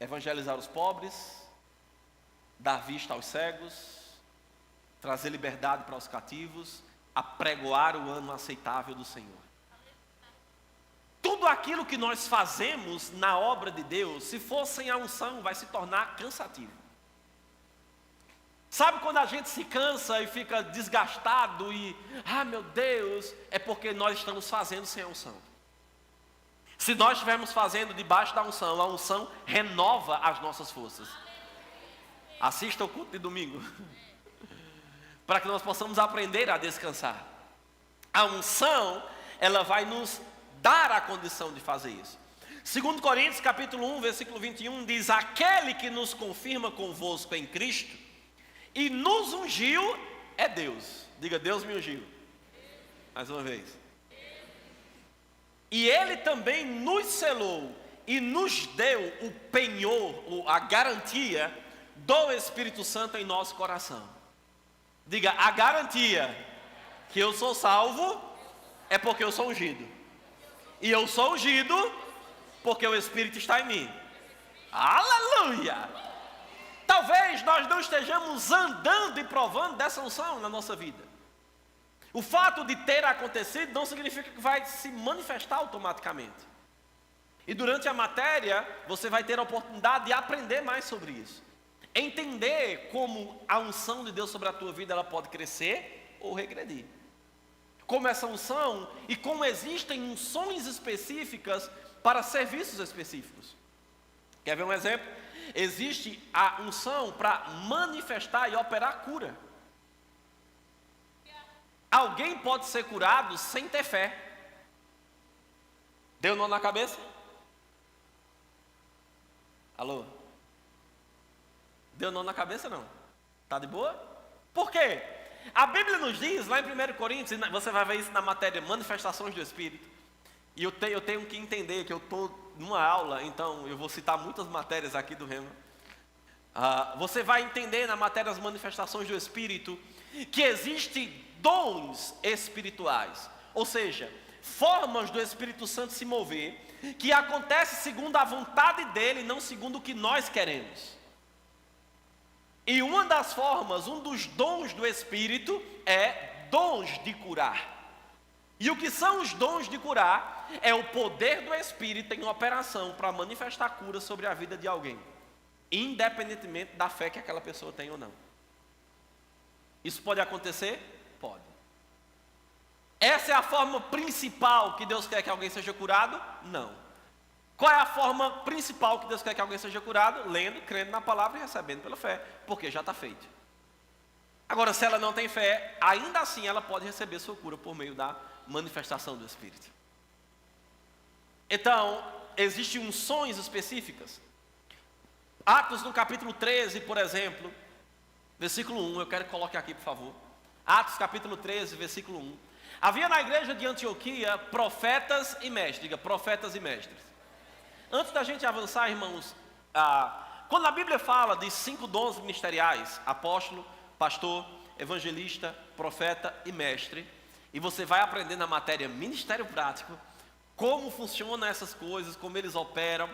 evangelizar os pobres, dar vista aos cegos, trazer liberdade para os cativos, apregoar o ano aceitável do Senhor. Tudo aquilo que nós fazemos na obra de Deus, se for sem a unção, vai se tornar cansativo. Sabe quando a gente se cansa e fica desgastado e, meu Deus, é porque nós estamos fazendo sem a unção. Se nós estivermos fazendo debaixo da unção, a unção renova as nossas forças. Assista o culto de domingo, para que nós possamos aprender a descansar. A unção, ela vai nos dar a condição de fazer isso. 2 Coríntios capítulo 1, versículo 21, diz, aquele que nos confirma convosco em Cristo, e nos ungiu é Deus. Diga, Deus me ungiu. Mais uma vez. E Ele também nos selou e nos deu o penhor, a garantia do Espírito Santo em nosso coração. Diga, a garantia que eu sou salvo é porque eu sou ungido. E eu sou ungido porque o Espírito está em mim. Aleluia! Talvez nós não estejamos andando e provando dessa unção na nossa vida. O fato de ter acontecido não significa que vai se manifestar automaticamente. E durante a matéria, você vai ter a oportunidade de aprender mais sobre isso. Entender como a unção de Deus sobre a tua vida, ela pode crescer ou regredir. Como essa unção e como existem unções específicas para serviços específicos. Quer ver um exemplo? Existe a unção para manifestar e operar cura. Alguém pode ser curado sem ter fé. Deu nó na cabeça? Alô? Deu nó na cabeça não? Tá de boa? Por quê? A Bíblia nos diz, lá em 1 Coríntios, você vai ver isso na matéria manifestações do Espírito. E eu tenho que entender que eu estou numa aula, então eu vou citar muitas matérias aqui do Rema. Você vai entender na matéria das manifestações do Espírito que existem dons espirituais. Ou seja, formas do Espírito Santo se mover, que acontece segundo a vontade dele, não segundo o que nós queremos. E uma das formas, um dos dons do Espírito é dons de curar. E o que são os dons de curar? É o poder do Espírito em operação para manifestar cura sobre a vida de alguém, independentemente da fé que aquela pessoa tem ou não. Isso pode acontecer? Pode. Essa é a forma principal que Deus quer que alguém seja curado? Não. Qual é a forma principal que Deus quer que alguém seja curado? Lendo, crendo na palavra e recebendo pela fé, porque já está feito. Agora, se ela não tem fé, ainda assim ela pode receber sua cura por meio da manifestação do Espírito. Então, existem unções específicas. Atos no capítulo 13, por exemplo, versículo 1, eu quero que coloque aqui, por favor. Atos capítulo 13, versículo 1. Havia na igreja de Antioquia profetas e mestres. Diga, profetas e mestres. Antes da gente avançar, irmãos, quando a Bíblia fala de 5 dons ministeriais, apóstolo, pastor, evangelista, profeta e mestre, e você vai aprender na matéria ministério prático, como funcionam essas coisas, como eles operam,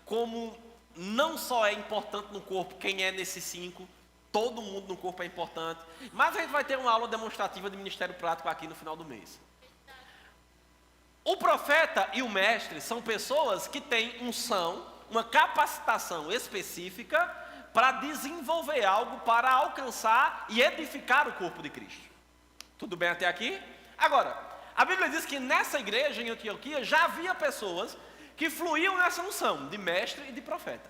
como não só é importante no corpo quem é nesses 5, todo mundo no corpo é importante, mas a gente vai ter uma aula demonstrativa de ministério prático aqui no final do mês. O profeta e o mestre são pessoas que têm unção, uma capacitação específica para desenvolver algo para alcançar e edificar o corpo de Cristo. Tudo bem até aqui? Agora, a Bíblia diz que nessa igreja em Antioquia já havia pessoas que fluíam nessa unção de mestre e de profeta.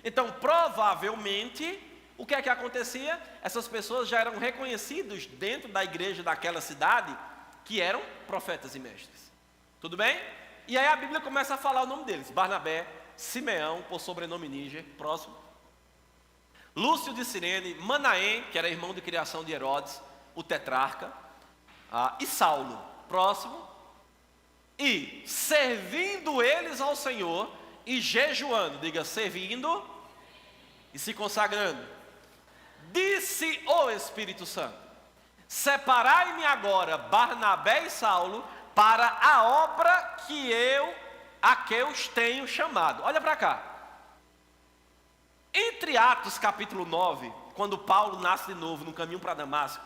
Então, provavelmente, o que é que acontecia? Essas pessoas já eram reconhecidos dentro da igreja daquela cidade que eram profetas e mestres. Tudo bem? E aí a Bíblia começa a falar o nome deles. Barnabé, Simeão, por sobrenome Níger, próximo. Lúcio de Cirene, Manaém, que era irmão de criação de Herodes, o tetrarca. E Saulo, próximo. E servindo eles ao Senhor e jejuando, diga, servindo e se consagrando. Disse o Espírito Santo: separai-me agora Barnabé e Saulo para a obra a que eu os tenho chamado. Olha para cá. Entre Atos capítulo 9, quando Paulo nasce de novo no caminho para Damasco,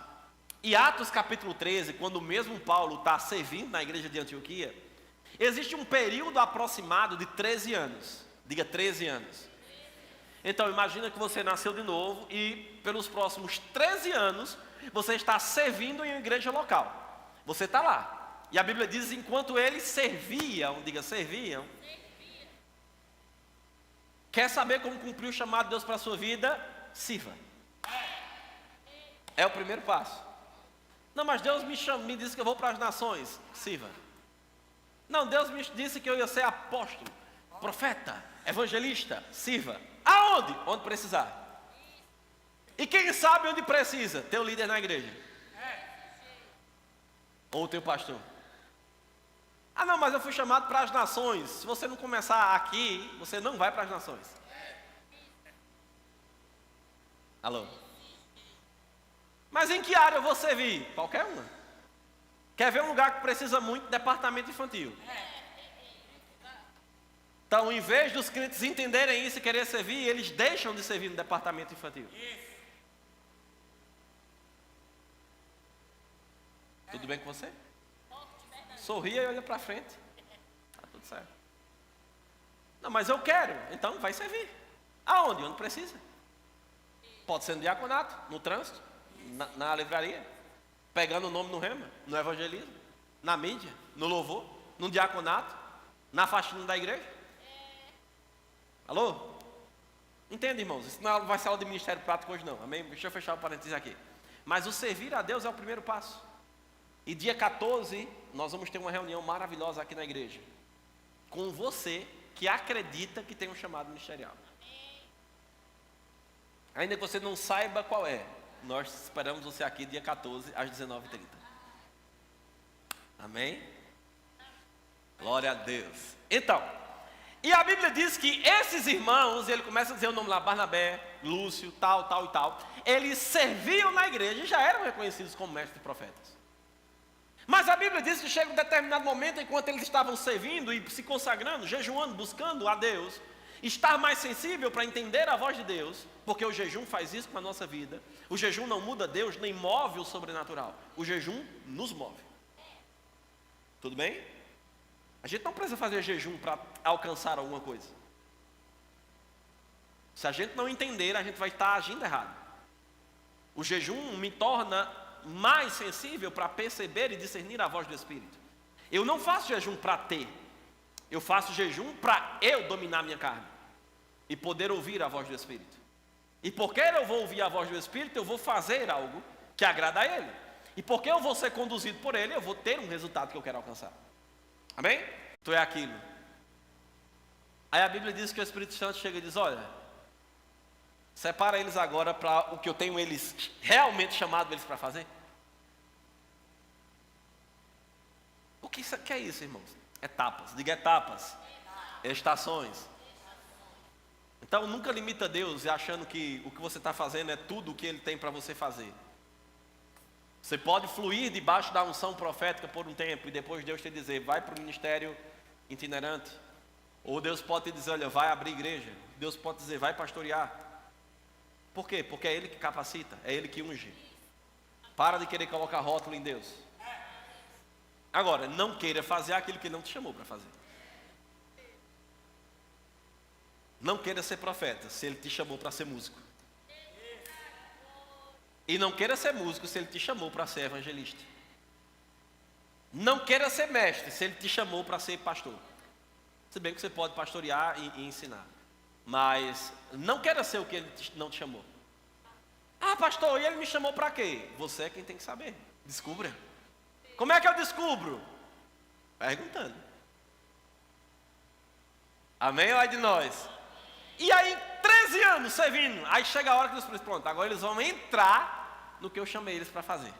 e Atos capítulo 13, quando o mesmo Paulo está servindo na igreja de Antioquia, existe um período aproximado de 13 anos. Diga, 13 anos. Então imagina que você nasceu de novo e pelos próximos 13 anos você está servindo em uma igreja local. Você está lá. E a Bíblia diz, enquanto eles serviam, diga, serviam. Quer saber como cumprir o chamado de Deus para a sua vida? Sirva. É o primeiro passo. Não, mas Deus me disse que eu vou para as nações. Sirva. Não, Deus me disse que eu ia ser apóstolo, profeta, evangelista. Sirva. Aonde? Onde precisar. E quem sabe onde precisa? Teu líder na igreja. Ou o teu pastor. Não, mas eu fui chamado para as nações. Se você não começar aqui, você não vai para as nações. Alô? Mas em que área eu vou servir? Qualquer uma. Quer ver um lugar que precisa muito? Departamento infantil. Então, em vez dos crentes entenderem isso e querer servir, eles deixam de servir no departamento infantil. Tudo bem com você? Sorria e olha para frente. Está tudo certo. Não, mas eu quero. Então vai servir. Aonde? Onde precisa. Pode ser no diaconato, no trânsito, na livraria, pegando o nome no rema, no evangelismo, na mídia, no louvor, no diaconato, na faxina da igreja. Alô? Entende, irmãos? Isso não vai ser aula de ministério prático hoje não. Amém? Deixa eu fechar o parênteses aqui. Mas o servir a Deus é o primeiro passo. E dia 14, nós vamos ter uma reunião maravilhosa aqui na igreja. Com você que acredita que tem um chamado ministerial. Ainda que você não saiba qual é, nós esperamos você aqui dia 14 às 19h30. Amém? Glória a Deus. Então, e a Bíblia diz que esses irmãos, ele começa a dizer o nome lá, Barnabé, Lúcio, tal, tal e tal, eles serviam na igreja e já eram reconhecidos como mestres e profetas. Mas a Bíblia diz que chega um determinado momento, enquanto eles estavam servindo e se consagrando, jejuando, buscando a Deus, estar mais sensível para entender a voz de Deus, porque o jejum faz isso com a nossa vida. O jejum não muda Deus, nem move o sobrenatural. O jejum nos move. Tudo bem? A gente não precisa fazer jejum para alcançar alguma coisa. Se a gente não entender, a gente vai estar agindo errado. O jejum me torna mais sensível para perceber e discernir a voz do Espírito. Eu não faço jejum para ter. Eu faço jejum para eu dominar minha carne e poder ouvir a voz do Espírito. E porque eu vou ouvir a voz do Espírito, eu vou fazer algo que agrada a Ele. E porque eu vou ser conduzido por Ele, eu vou ter um resultado que eu quero alcançar. Amém? Tu é aquilo. Aí a Bíblia diz que o Espírito Santo chega e diz: olha, separa eles agora para o que eu tenho eles realmente chamado eles para fazer. O que é isso, irmãos? Etapas. Diga etapas. Estações. Então nunca limita Deus achando que o que você está fazendo é tudo o que Ele tem para você fazer. Você pode fluir debaixo da unção profética por um tempo e depois Deus te dizer: vai para o ministério itinerante. Ou Deus pode te dizer: olha, vai abrir igreja. Deus pode dizer: vai pastorear. Por quê? Porque é Ele que capacita, é Ele que unge. Para de querer colocar rótulo em Deus. Agora, não queira fazer aquilo que Ele não te chamou para fazer. Não queira ser profeta se Ele te chamou para ser músico. E não queira ser músico se Ele te chamou para ser evangelista. Não queira ser mestre se Ele te chamou para ser pastor. Se bem que você pode pastorear e ensinar. Mas não queira ser o que Ele não te chamou. Ah, pastor, e Ele me chamou para quê? Você é quem tem que saber. Descubra. Como é que eu descubro? Perguntando. Amém ou é de nós? E aí, 13 anos servindo. Aí chega a hora que Deus diz: pronto, agora eles vão entrar no que eu chamei eles para fazer.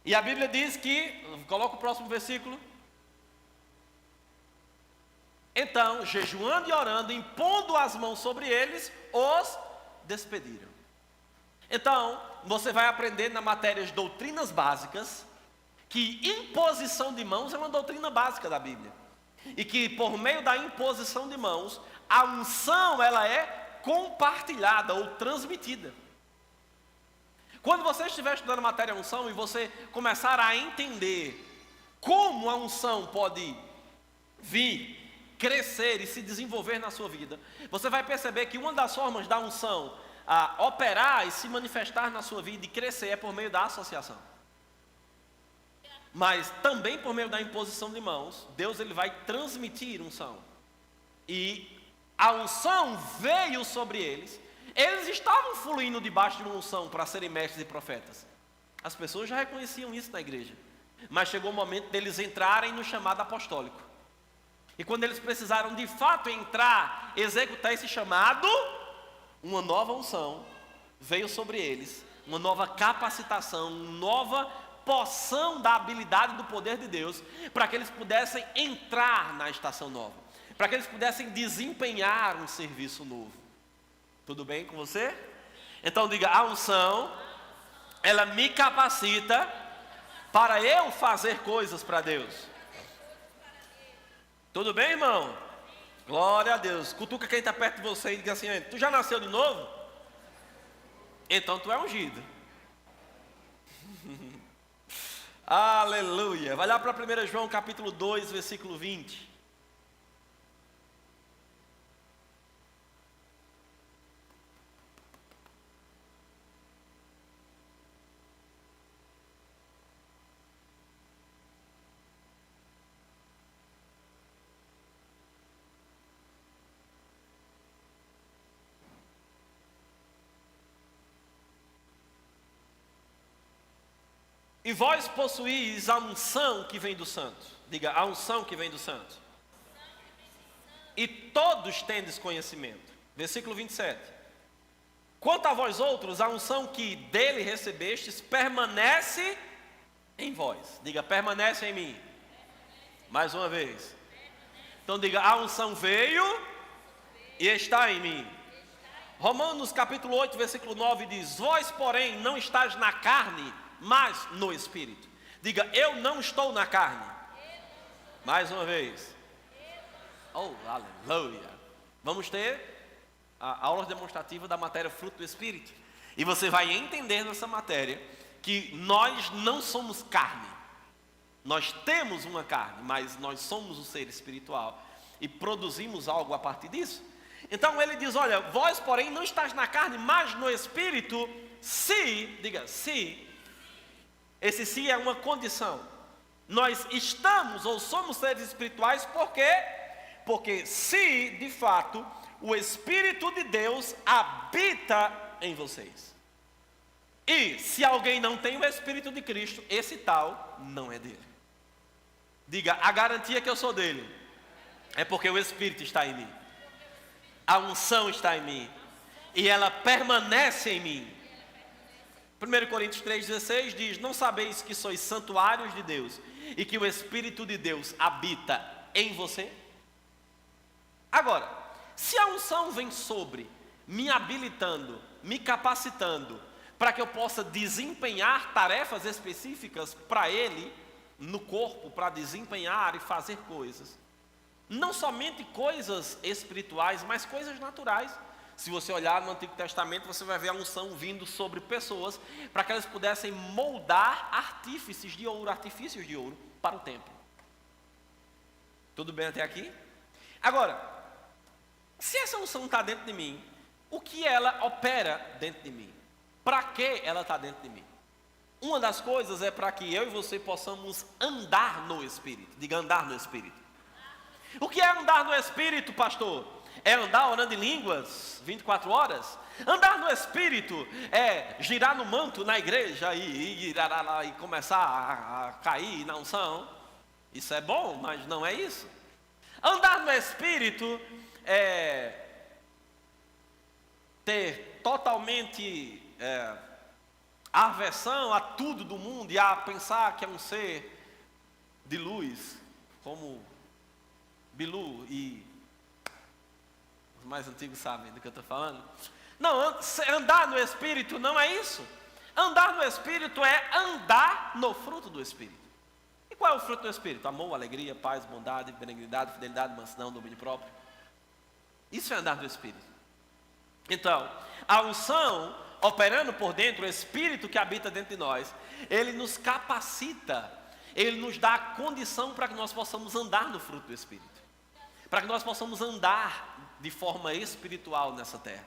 E a Bíblia diz que, coloca o próximo versículo. Então, jejuando e orando, impondo as mãos sobre eles, os despediram. Então, você vai aprender na matéria de doutrinas básicas, que imposição de mãos é uma doutrina básica da Bíblia. E que por meio da imposição de mãos, a unção ela é compartilhada ou transmitida. Quando você estiver estudando a matéria unção e você começar a entender como a unção pode vir, crescer e se desenvolver na sua vida, você vai perceber que uma das formas da unção a operar e se manifestar na sua vida e crescer é por meio da associação. Mas também por meio da imposição de mãos, Deus ele vai transmitir unção. E a unção veio sobre eles. Eles estavam fluindo debaixo de uma unção para serem mestres e profetas. As pessoas já reconheciam isso na igreja. Mas chegou o momento deles entrarem no chamado apostólico. E quando eles precisaram de fato entrar, executar esse chamado, uma nova unção veio sobre eles, uma nova capacitação, uma nova porção da habilidade do poder de Deus, para que eles pudessem entrar na estação nova, para que eles pudessem desempenhar um serviço novo. Tudo bem com você? Então diga: a unção, ela me capacita para eu fazer coisas para Deus. Tudo bem, irmão? Glória a Deus. Cutuca quem está perto de você e diga assim: tu já nasceu de novo? Então tu é ungido. Aleluia. Vai lá para 1 João capítulo 2, versículo 20. E vós possuís a unção que vem do santo. Diga: a unção que vem do santo. E todos tendes conhecimento. Versículo 27. Quanto a vós outros, a unção que dele recebestes permanece em vós. Diga: permanece em mim. Mais uma vez. Então diga: a unção veio e está em mim. Romanos capítulo 8, versículo 9 diz: vós, porém, não estáis na carne, mas no Espírito. Diga: eu não estou na carne. Mais uma vez. Oh, aleluia. Vamos ter a aula demonstrativa da matéria fruto do Espírito. E você vai entender nessa matéria que nós não somos carne. Nós temos uma carne, mas nós somos o ser espiritual. E produzimos algo a partir disso. Então ele diz, olha, vós porém não estáis na carne, mas no Espírito, se, diga, se, esse se é uma condição. Nós estamos ou somos seres espirituais, por quê? Porque se, de fato, o Espírito de Deus habita em vocês. E se alguém não tem o Espírito de Cristo, esse tal não é dele. Diga, a garantia que eu sou dele é porque o Espírito está em mim. A unção está em mim. E ela permanece em mim. 1 Coríntios 3,16 diz, não sabeis que sois santuários de Deus e que o Espírito de Deus habita em você? Agora, se a unção vem sobre, me habilitando, me capacitando, para que eu possa desempenhar tarefas específicas para Ele, no corpo, para desempenhar e fazer coisas, não somente coisas espirituais, mas coisas naturais. Se você olhar no Antigo Testamento, você vai ver a unção vindo sobre pessoas, para que elas pudessem moldar artifícios de ouro para o templo. Tudo bem até aqui? Agora, se essa unção está dentro de mim, o que ela opera dentro de mim? Para que ela está dentro de mim? Uma das coisas é para que eu e você possamos andar no Espírito. Diga, andar no Espírito. O que é andar no Espírito, pastor? É andar orando em línguas 24 horas? Andar no Espírito é girar no manto na igreja e começar a cair na unção? Isso é bom, mas não é isso. Andar no Espírito é ter totalmente aversão a tudo do mundo e a pensar que é um ser de luz, como Bilu e os mais antigos sabem do que eu estou falando. Não, andar no Espírito não é isso. Andar no Espírito é andar no fruto do Espírito. E qual é o fruto do Espírito? Amor, alegria, paz, bondade, benignidade, fidelidade, mansidão, domínio próprio. Isso é andar no Espírito. Então, a unção operando por dentro, o Espírito que habita dentro de nós, ele nos capacita, ele nos dá a condição para que nós possamos andar no fruto do Espírito. Para que nós possamos andar de forma espiritual nessa terra.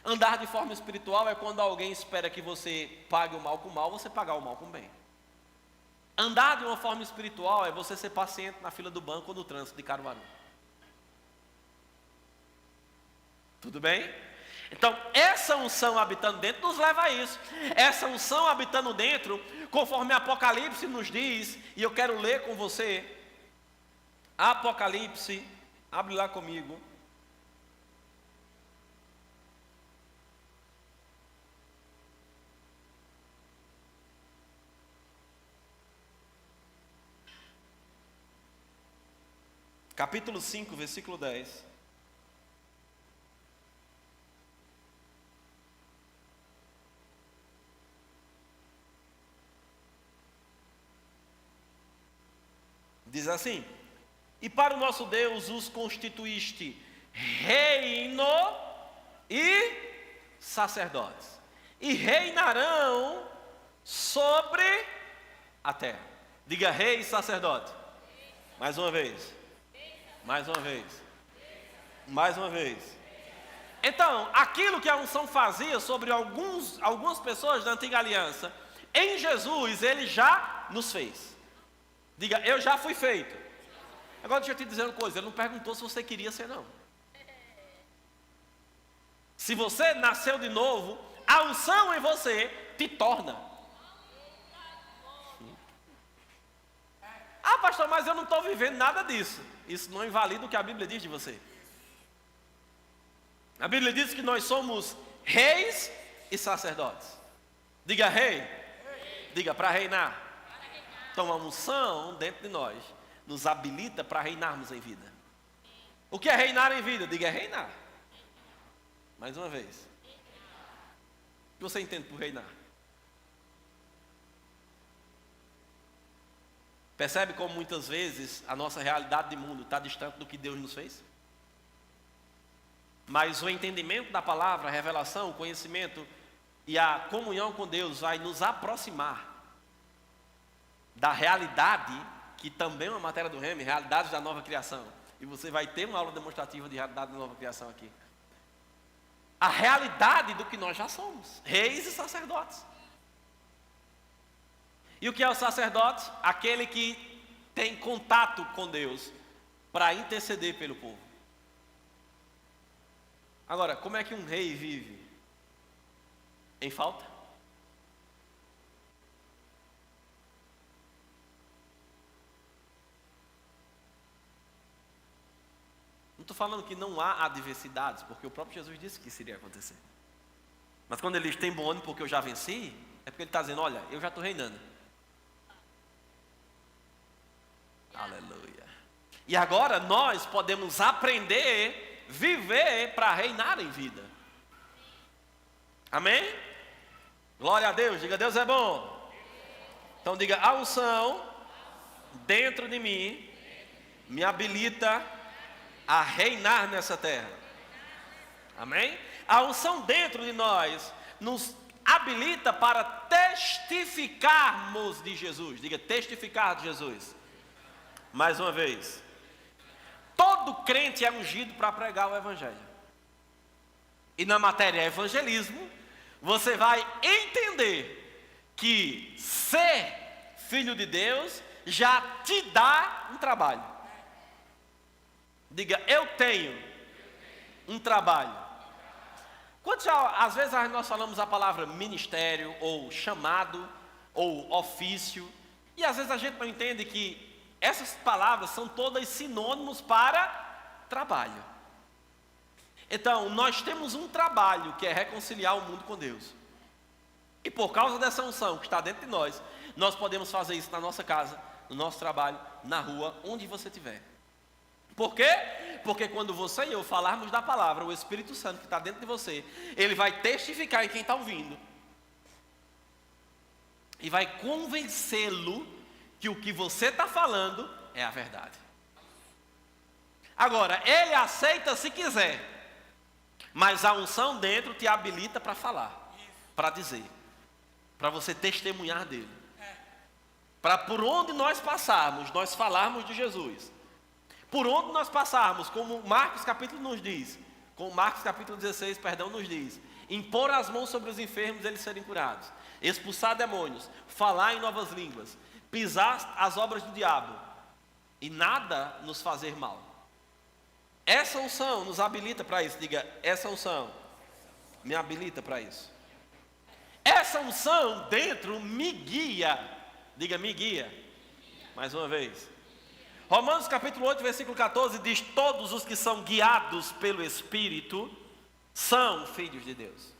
Andar de forma espiritual é quando alguém espera que você pague o mal com o mal, você pagar o mal com o bem. Andar de uma forma espiritual é você ser paciente na fila do banco ou no trânsito de Caruaru. Tudo bem? Então, essa unção habitando dentro nos leva a isso. Essa unção habitando dentro, conforme Apocalipse nos diz, e eu quero ler com você, Apocalipse, abre lá comigo. Capítulo 5, versículo 10. Diz assim: e para o nosso Deus os constituíste reino e sacerdotes, e reinarão sobre a terra. Diga, rei e sacerdote. Mais uma vez. Mais uma vez. Mais uma vez. Então, aquilo que a unção fazia sobre algumas pessoas da antiga aliança, em Jesus ele já nos fez. Diga, eu já fui feito. Agora deixa eu te dizer uma coisa, ele não perguntou se você queria ser, não. Se você nasceu de novo, a unção em você te torna. Ah, pastor, mas eu não estou vivendo nada disso. Isso não invalida o que a Bíblia diz de você. A Bíblia diz que nós somos reis e sacerdotes. Diga, rei. Diga, para reinar. Então a unção dentro de nós nos habilita para reinarmos em vida. O que é reinar em vida? Diga, é reinar. Mais uma vez. O que você entende por reinar? Percebe como muitas vezes a nossa realidade de mundo está distante do que Deus nos fez? Mas o entendimento da palavra, a revelação, o conhecimento e a comunhão com Deus vai nos aproximar da realidade, que também é uma matéria do Rema, realidades da nova criação. E você vai ter uma aula demonstrativa de realidade da nova criação aqui. A realidade do que nós já somos, reis e sacerdotes. E o que é o sacerdote? Aquele que tem contato com Deus para interceder pelo povo. Agora, como é que um rei vive? Em falta? Não estou falando que não há adversidades, porque o próprio Jesus disse que isso iria acontecer. Mas quando ele diz tem bom ânimo porque eu já venci, é porque ele está dizendo, olha, eu já estou reinando. Aleluia. E agora nós podemos aprender, viver para reinar em vida. Amém? Glória a Deus, diga Deus é bom. Então diga, a unção dentro de mim me habilita a reinar nessa terra. Amém? A unção dentro de nós nos habilita para testificarmos de Jesus. Diga, testificar de Jesus. Mais uma vez. Todo crente é ungido para pregar o Evangelho. E na matéria evangelismo, você vai entender que ser filho de Deus já te dá um trabalho. Diga, eu tenho um trabalho. Às vezes nós falamos a palavra ministério, ou chamado, ou ofício, e às vezes a gente não entende que essas palavras são todas sinônimos para trabalho. Então, nós temos um trabalho que é reconciliar o mundo com Deus. E por causa dessa unção que está dentro de nós, nós podemos fazer isso na nossa casa, no nosso trabalho, na rua, onde você estiver. Por quê? Porque quando você e eu falarmos da palavra, o Espírito Santo que está dentro de você, ele vai testificar em quem está ouvindo. E vai convencê-lo que o que você está falando é a verdade. Agora, ele aceita se quiser, mas a unção dentro te habilita para falar, para dizer, para você testemunhar dele. Para por onde nós passarmos, nós falarmos de Jesus. Por onde nós passarmos, como Marcos capítulo nos diz, como Marcos capítulo 16, nos diz, impor as mãos sobre os enfermos, eles serem curados, expulsar demônios, falar em novas línguas, pisar as obras do diabo, e nada nos fazer mal. Essa unção nos habilita para isso. Diga, essa unção me habilita para isso. Essa unção dentro me guia. Diga, me guia. Mais uma vez. Romanos capítulo 8, versículo 14 diz, todos os que são guiados pelo Espírito são filhos de Deus.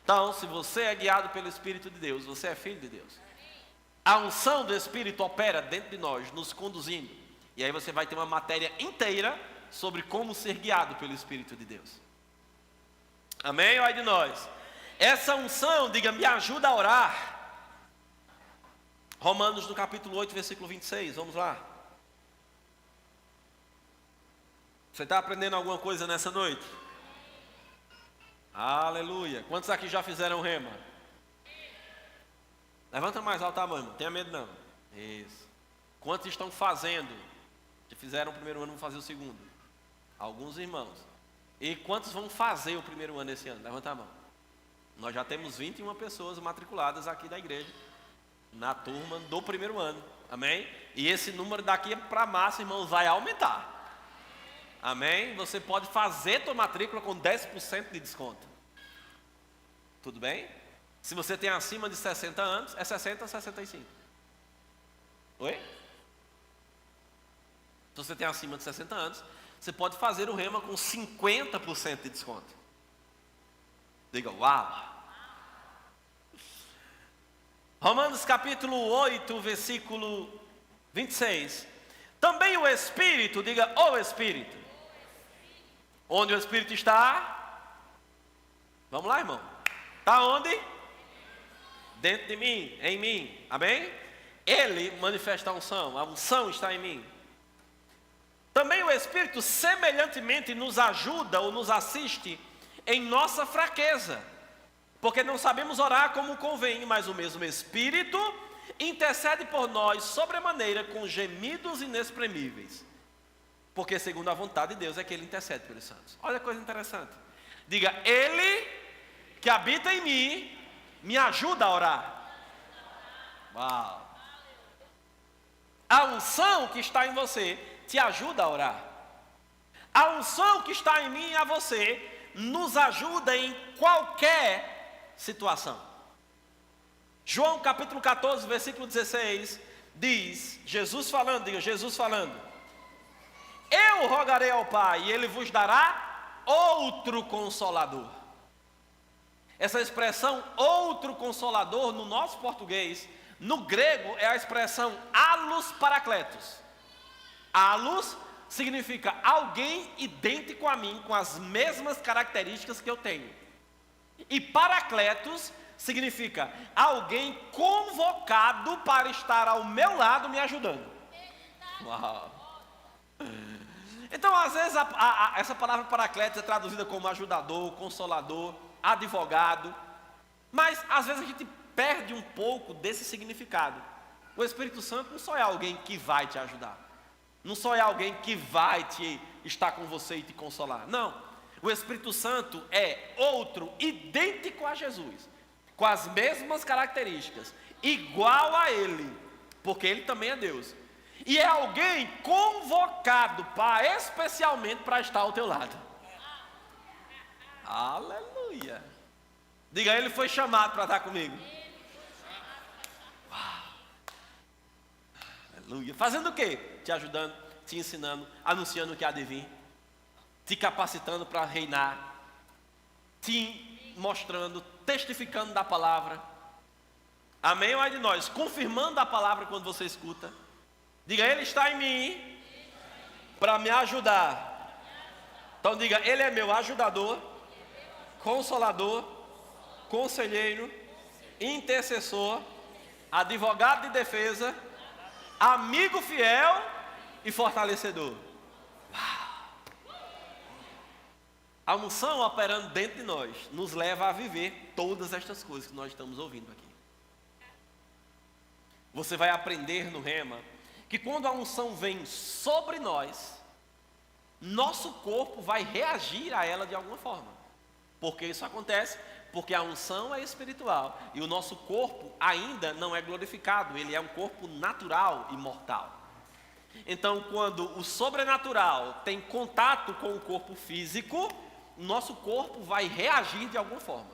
Então, se você é guiado pelo Espírito de Deus, você é filho de Deus. A unção do Espírito opera dentro de nós, nos conduzindo. E aí você vai ter uma matéria inteira sobre como ser guiado pelo Espírito de Deus. Amém? Olha de nós. Essa unção, diga, me ajuda a orar. Romanos no capítulo 8, versículo 26, vamos lá. Você está aprendendo alguma coisa nessa noite? Aleluia. Quantos aqui já fizeram rema? Levanta mais alto a mão, irmão. Tenha medo não. Isso. Quantos estão fazendo? Que fizeram o primeiro ano, vão fazer o segundo? Alguns irmãos. E quantos vão fazer o primeiro ano esse ano? Levanta a mão. Nós já temos 21 pessoas matriculadas aqui da igreja, na turma do primeiro ano. Amém? E esse número daqui para massa, irmãos, vai aumentar. Amém? Você pode fazer tua matrícula com 10% de desconto. Tudo bem? Se você tem acima de 60 anos, é 60 ou 65? Oi? Se você tem acima de 60 anos, você pode fazer o rema com 50% de desconto. Diga, uau! Romanos capítulo 8, versículo 26. Também o Espírito, diga, o Espírito. Onde o Espírito está? Vamos lá, irmão. Está onde? Dentro de mim, em mim. Amém? Ele manifesta a unção está em mim. Também o Espírito semelhantemente nos ajuda ou nos assiste em nossa fraqueza, porque não sabemos orar como convém, mas o mesmo Espírito intercede por nós sobremaneira com gemidos inexprimíveis, porque segundo a vontade de Deus é que Ele intercede pelos santos. Olha que coisa interessante. Diga, Ele que habita em mim, me ajuda a orar. Uau! A unção que está em você te ajuda a orar. A unção que está em mim e a você nos ajuda em qualquer situação. João capítulo 14, versículo 16, diz, Jesus falando, diga, Jesus falando, eu rogarei ao Pai e Ele vos dará outro Consolador. Essa expressão outro Consolador, no nosso português, no grego é a expressão allos parakletos. Allos significa alguém idêntico a mim, com as mesmas características que eu tenho. E parakletos significa alguém convocado para estar ao meu lado me ajudando. Uau! Então, às vezes, essa palavra parakletos é traduzida como ajudador, consolador, advogado. Mas, às vezes, a gente perde um pouco desse significado. O Espírito Santo não só é alguém que vai te ajudar. Não só é alguém que vai estar com você e te consolar. Não. O Espírito Santo é outro idêntico a Jesus, com as mesmas características, igual a Ele, porque Ele também é Deus. E é alguém convocado especialmente para estar ao teu lado. Aleluia. Diga, Ele foi chamado para estar comigo. Aleluia. Fazendo o quê? Te ajudando, te ensinando, anunciando o que há de vir, te capacitando para reinar, te mostrando, testificando da palavra. Amém ou é de nós? Confirmando a palavra quando você escuta. Diga, Ele está em mim para me ajudar. Então diga, Ele é meu ajudador, consolador, conselheiro, intercessor, advogado de defesa, amigo fiel e fortalecedor. A unção operando dentro de nós nos leva a viver todas estas coisas que nós estamos ouvindo aqui. Você vai aprender no Rema que quando a unção vem sobre nós, nosso corpo vai reagir a ela de alguma forma. Por que isso acontece? Porque a unção é espiritual e o nosso corpo ainda não é glorificado, ele é um corpo natural e mortal. Então, quando o sobrenatural tem contato com o corpo físico, o nosso corpo vai reagir de alguma forma.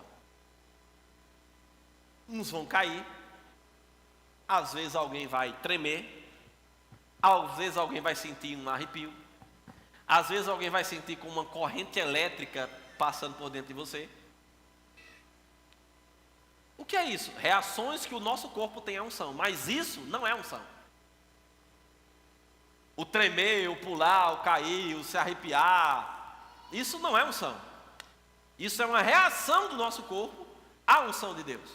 Uns vão cair, às vezes alguém vai tremer, às vezes alguém vai sentir um arrepio, às vezes alguém vai sentir como uma corrente elétrica passando por dentro de você. O que é isso? Reações que o nosso corpo tem à unção, mas isso não é unção. O tremer, o pular, o cair, o se arrepiar, isso não é unção. Isso é uma reação do nosso corpo à unção de Deus.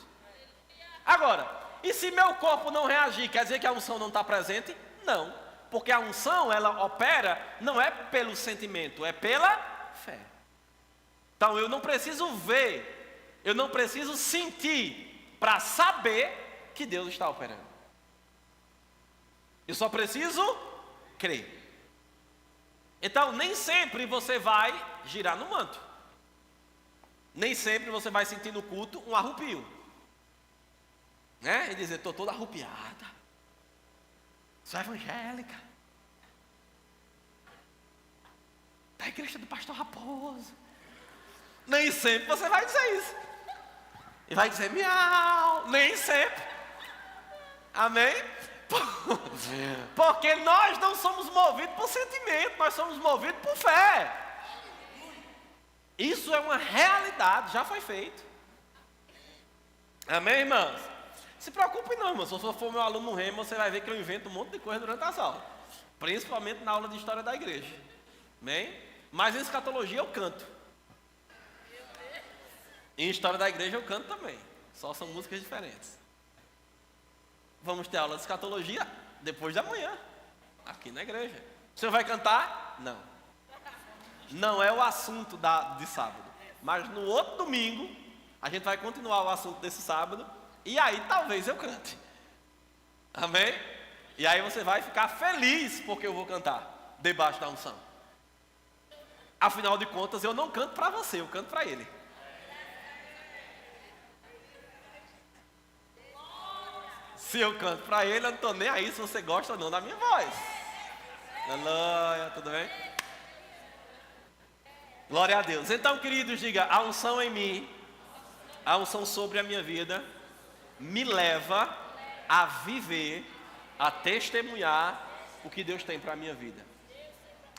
Agora, e se meu corpo não reagir, quer dizer que a unção não está presente? Não, porque a unção ela opera não é pelo sentimento, é pela fé. Então eu não preciso ver, eu não preciso sentir para saber que Deus está operando. Eu só preciso crer. Então nem sempre você vai girar no manto. Nem sempre você vai sentir no culto um arrupio, né? E dizer, estou toda arrupiada, sou evangélica, da igreja do pastor Raposo. Nem sempre você vai dizer isso. E vai dizer miau, nem sempre. Amém? Porque nós não somos movidos por sentimento, nós somos movidos por fé. Isso é uma realidade, já foi feito. Amém, irmãos? Se preocupe não, irmão. Se você for meu aluno no Rema, você vai ver que eu invento um monte de coisa durante as aulas. Principalmente na aula de história da igreja. Amém? Mas em escatologia eu canto. Em história da igreja eu canto também. Só são músicas diferentes. Vamos ter aula de escatologia depois de amanhã, aqui na igreja. O senhor vai cantar? Não. Não é o assunto de sábado. Mas no outro domingo, a gente vai continuar o assunto desse sábado. E aí talvez eu cante. Amém? E aí você vai ficar feliz porque eu vou cantar debaixo da unção. Afinal de contas, eu não canto para você, eu canto para Ele. Se eu canto para Ele, eu não estou nem aí se você gosta ou não da minha voz. Aleluia, tudo bem? Glória a Deus. Então, queridos, diga: a unção em mim, a unção sobre a minha vida, me leva a viver, a testemunhar o que Deus tem para a minha vida.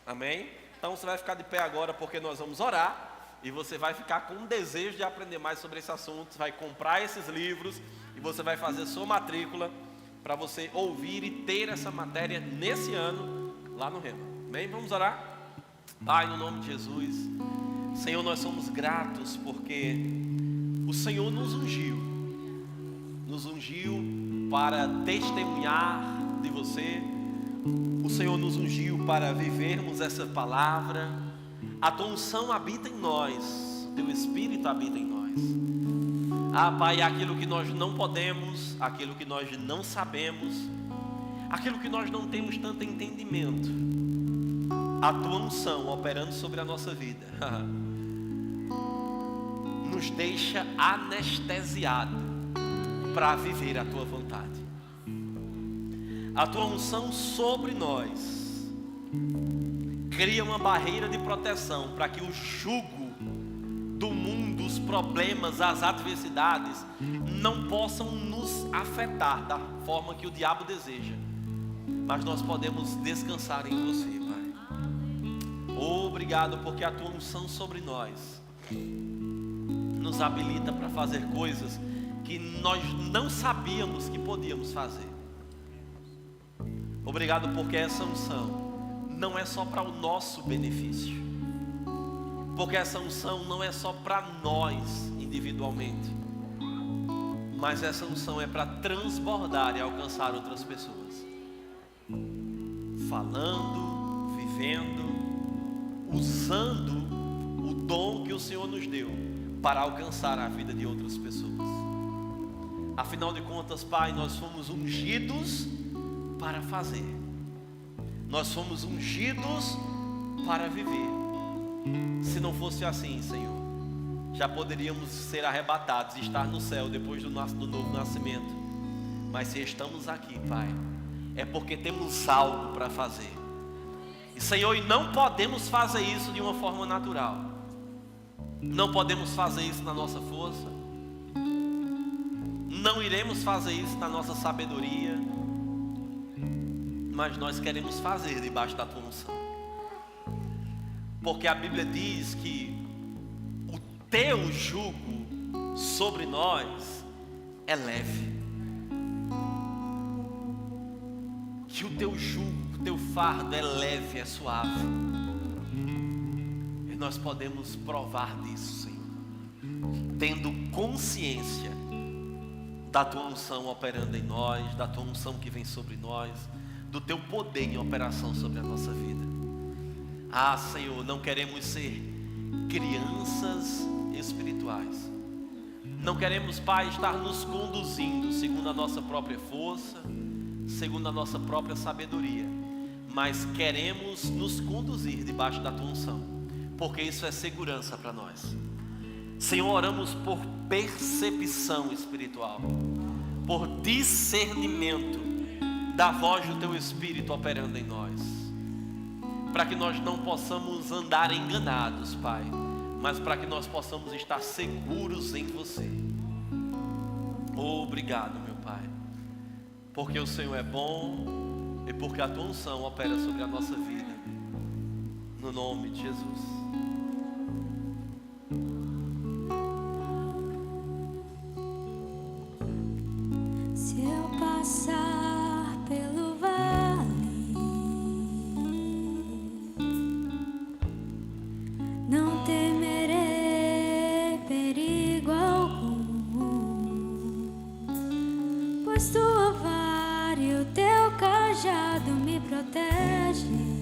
Amém? Então você vai ficar de pé agora porque nós vamos orar. E você vai ficar com um desejo de aprender mais sobre esse assunto. Você vai comprar esses livros e você vai fazer sua matrícula para você ouvir e ter essa matéria nesse ano lá no Rema. Amém? Vamos orar? Pai, no nome de Jesus, Senhor, nós somos gratos porque o Senhor nos ungiu para testemunhar de você. O Senhor nos ungiu para vivermos essa palavra. A tua unção habita em nós, o teu Espírito habita em nós. Ah, Pai, aquilo que nós não podemos, aquilo que nós não sabemos, aquilo que nós não temos tanto entendimento, a tua unção operando sobre a nossa vida nos deixa anestesiado para viver a tua vontade. A tua unção sobre nós cria uma barreira de proteção para que o jugo do mundo, os problemas, as adversidades não possam nos afetar da forma que o diabo deseja. Mas nós podemos descansar em você, Pai. Obrigado porque a tua unção sobre nós nos habilita para fazer coisas que nós não sabíamos que podíamos fazer. Obrigado porque essa unção não é só para o nosso benefício, porque essa unção não é só para nós individualmente, mas essa unção é para transbordar e alcançar outras pessoas, falando, vivendo, usando o dom que o Senhor nos deu para alcançar a vida de outras pessoas. Afinal de contas, Pai, nós fomos ungidos para fazer. Nós fomos ungidos para viver. Se não fosse assim, Senhor, já poderíamos ser arrebatados e estar no céu depois do novo nascimento. Mas se estamos aqui, Pai, é porque temos algo para fazer. E, Senhor, e não podemos fazer isso de uma forma natural. Não podemos fazer isso na nossa força. Não iremos fazer isso na nossa sabedoria. Mas nós queremos fazer debaixo da tua unção. Porque a Bíblia diz que o teu jugo sobre nós é leve. Que o teu jugo, o teu fardo é leve, é suave. E nós podemos provar disso, Senhor, tendo consciência da tua unção operando em nós, da tua unção que vem sobre nós, do teu poder em operação sobre a nossa vida. Ah, Senhor, não queremos ser crianças espirituais. Não queremos, Pai, estar nos conduzindo segundo a nossa própria força, segundo a nossa própria sabedoria, mas queremos nos conduzir debaixo da tua unção, porque isso é segurança para nós. Senhor, oramos por percepção espiritual, por discernimento da voz do teu Espírito operando em nós, para que nós não possamos andar enganados, Pai, mas para que nós possamos estar seguros em você. Obrigado, meu Pai, porque o Senhor é bom e porque a tua unção opera sobre a nossa vida, no nome de Jesus. Se eu passar pelo vale, não temerei perigo algum, pois tua vara e o teu cajado me protegem.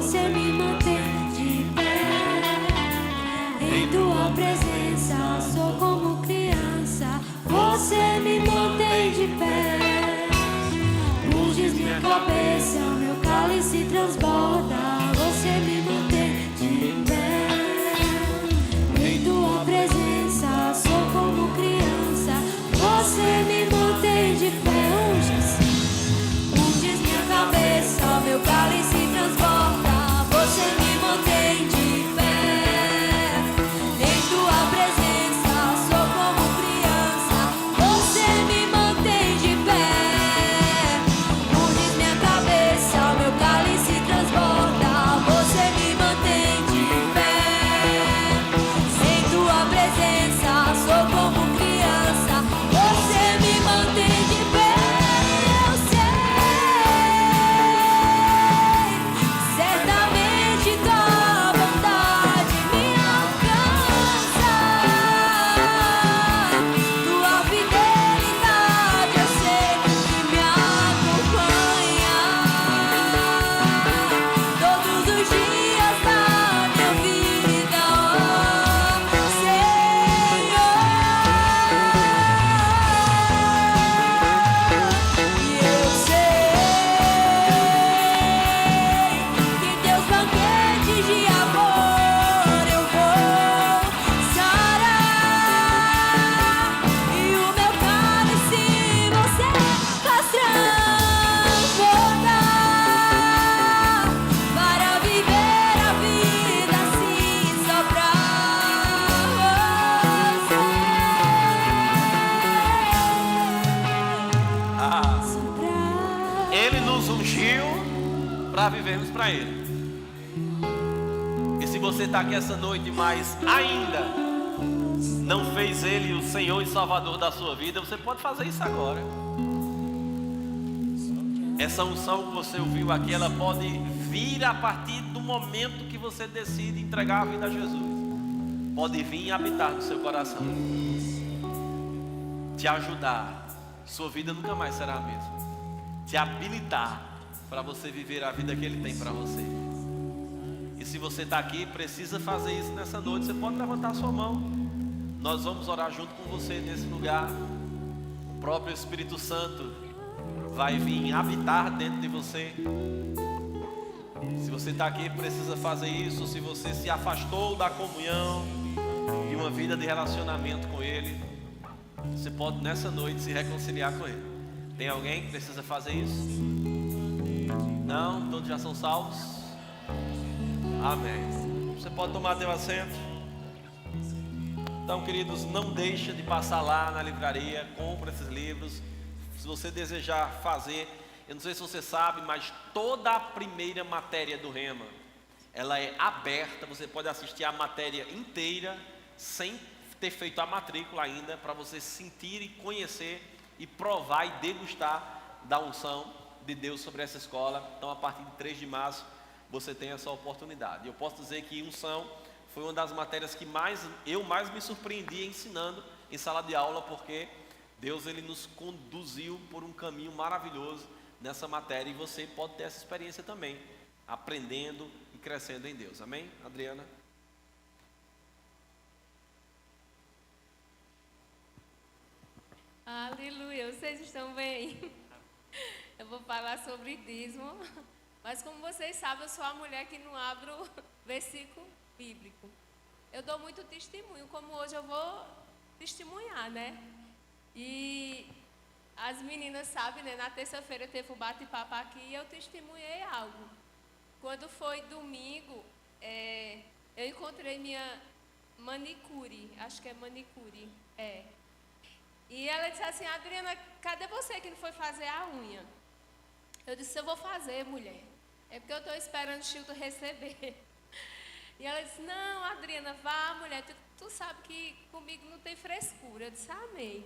você me mantém de pé. Em tua presença sou como criança, você me mantém de pé. Unges minha cabeça, meu cálice transborda, você me mantém de pé. Em tua presença sou como criança, você me mantém de pé. Unges minha cabeça, meu cálice transborda, você me mantém de pé. Em tua presença sou como criança, você me mantém de pé. Unges minha cabeça, meu cálice transborda, você me mantém de pé. Em tua presença sou como criança, você me mantém de pé. Eu sei, certamente tua vontade me alcança. Tua fidelidade eu sei que me acompanha todos os dias da minha vida, oh Senhor. E eu sei que em teus banquetes de amor eu vou sarar, e o meu cálice você faz transbordar, para viver a vida assim só pra você. Só pra Ele nos ungiu para vivermos para Ele. E se você está aqui essa noite, mas ainda não fez Ele o Senhor e Salvador da sua vida, você pode fazer isso agora. Essa unção que você ouviu aqui, ela pode vir a partir do momento que você decide entregar a vida a Jesus. Pode vir e habitar no seu coração, te ajudar. Sua vida nunca mais será a mesma. Te habilitar para você viver a vida que Ele tem para você. E se você está aqui, precisa fazer isso nessa noite, você pode levantar sua mão. Nós vamos orar junto com você nesse lugar. O próprio Espírito Santo vai vir habitar dentro de você. Se você está aqui, precisa fazer isso. Se você se afastou da comunhão, de uma vida de relacionamento com Ele, você pode nessa noite se reconciliar com Ele. Tem alguém que precisa fazer isso? Não? Todos já são salvos? Amém. Você pode tomar teu assento. Então, queridos, não deixa de passar lá na livraria, compra esses livros. Se você desejar fazer, eu não sei se você sabe, mas toda a primeira matéria do Rema, ela é aberta. Você pode assistir a matéria inteira sem ter feito a matrícula ainda, para você sentir e conhecer e provar e degustar da unção de Deus sobre essa escola. Então, a partir de 3 de março, você tem essa oportunidade. Eu posso dizer que unção foi uma das matérias que eu mais me surpreendi ensinando em sala de aula, porque Deus ele nos conduziu por um caminho maravilhoso nessa matéria, e você pode ter essa experiência também, aprendendo e crescendo em Deus. Amém, Adriana? Aleluia, vocês estão bem? Eu vou falar sobre dízimo, mas como vocês sabem, eu sou a mulher que não abre o versículo bíblico. Eu dou muito testemunho, como hoje eu vou testemunhar, né? E as meninas sabem, né? Na terça-feira teve o bate-papo aqui e eu testemunhei algo. Quando foi domingo, eu encontrei minha manicure, acho que é manicure, E ela disse assim: Adriana, cadê você que não foi fazer a unha? Eu disse: eu vou fazer, mulher. É porque eu estou esperando o Chilton receber. E ela disse: não, Adriana, vá, mulher, tu sabe que comigo não tem frescura. Eu disse: amém.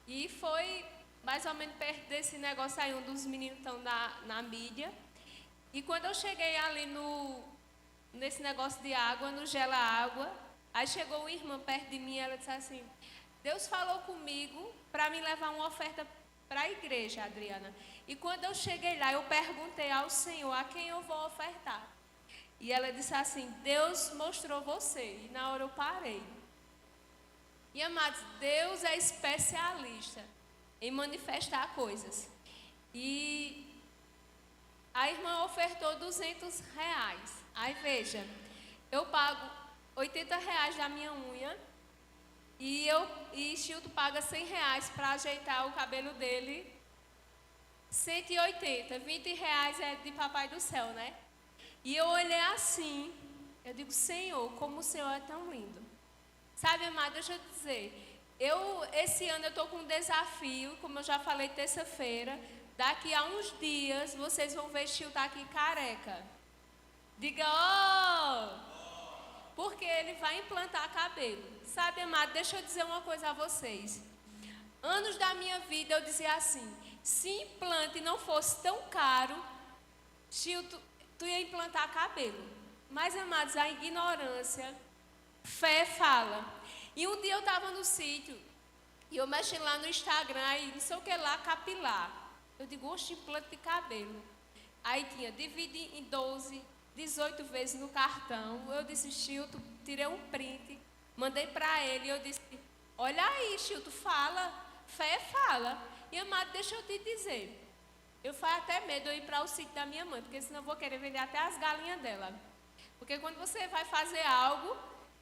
E foi mais ou menos perto desse negócio aí, um dos meninos estão na mídia. E quando eu cheguei ali nesse negócio de água, no Gela Água, aí chegou uma irmã perto de mim e ela disse assim: Deus falou comigo para me levar uma oferta para a igreja, Adriana. E quando eu cheguei lá, eu perguntei ao Senhor a quem eu vou ofertar. E ela disse assim, Deus mostrou você. E na hora eu parei. E amados, Deus é especialista em manifestar coisas. E a irmã ofertou R$200. Aí veja, eu pago R$80 da minha unha e Chilton paga R$100 para ajeitar o cabelo dele. 180, R$20 é de Papai do Céu, né? E eu olhei assim, eu digo, Senhor, como o Senhor é tão lindo. Sabe, amado, deixa eu dizer, esse ano eu estou com um desafio, como eu já falei terça-feira, daqui a uns dias vocês vão ver Chilton aqui careca. Diga, porque ele vai implantar cabelo. Sabe, amado, deixa eu dizer uma coisa a vocês. Anos da minha vida eu dizia assim, se implante não fosse tão caro, Chilton, tu ia implantar cabelo. Mas, amados, a ignorância, fé fala. E um dia eu estava no sítio, e eu mexendo lá no Instagram, e não sei o que lá, capilar. Eu digo, oxe, implante de cabelo. Aí tinha, divide em 12, 18 vezes no cartão. Eu disse, Chilton, tirei um print, mandei para ele, e eu disse, olha aí, Chilton, fala, fé fala. E, amado, deixa eu te dizer, eu faço até medo de ir para o sítio da minha mãe, porque senão eu vou querer vender até as galinhas dela. Porque quando você vai fazer algo,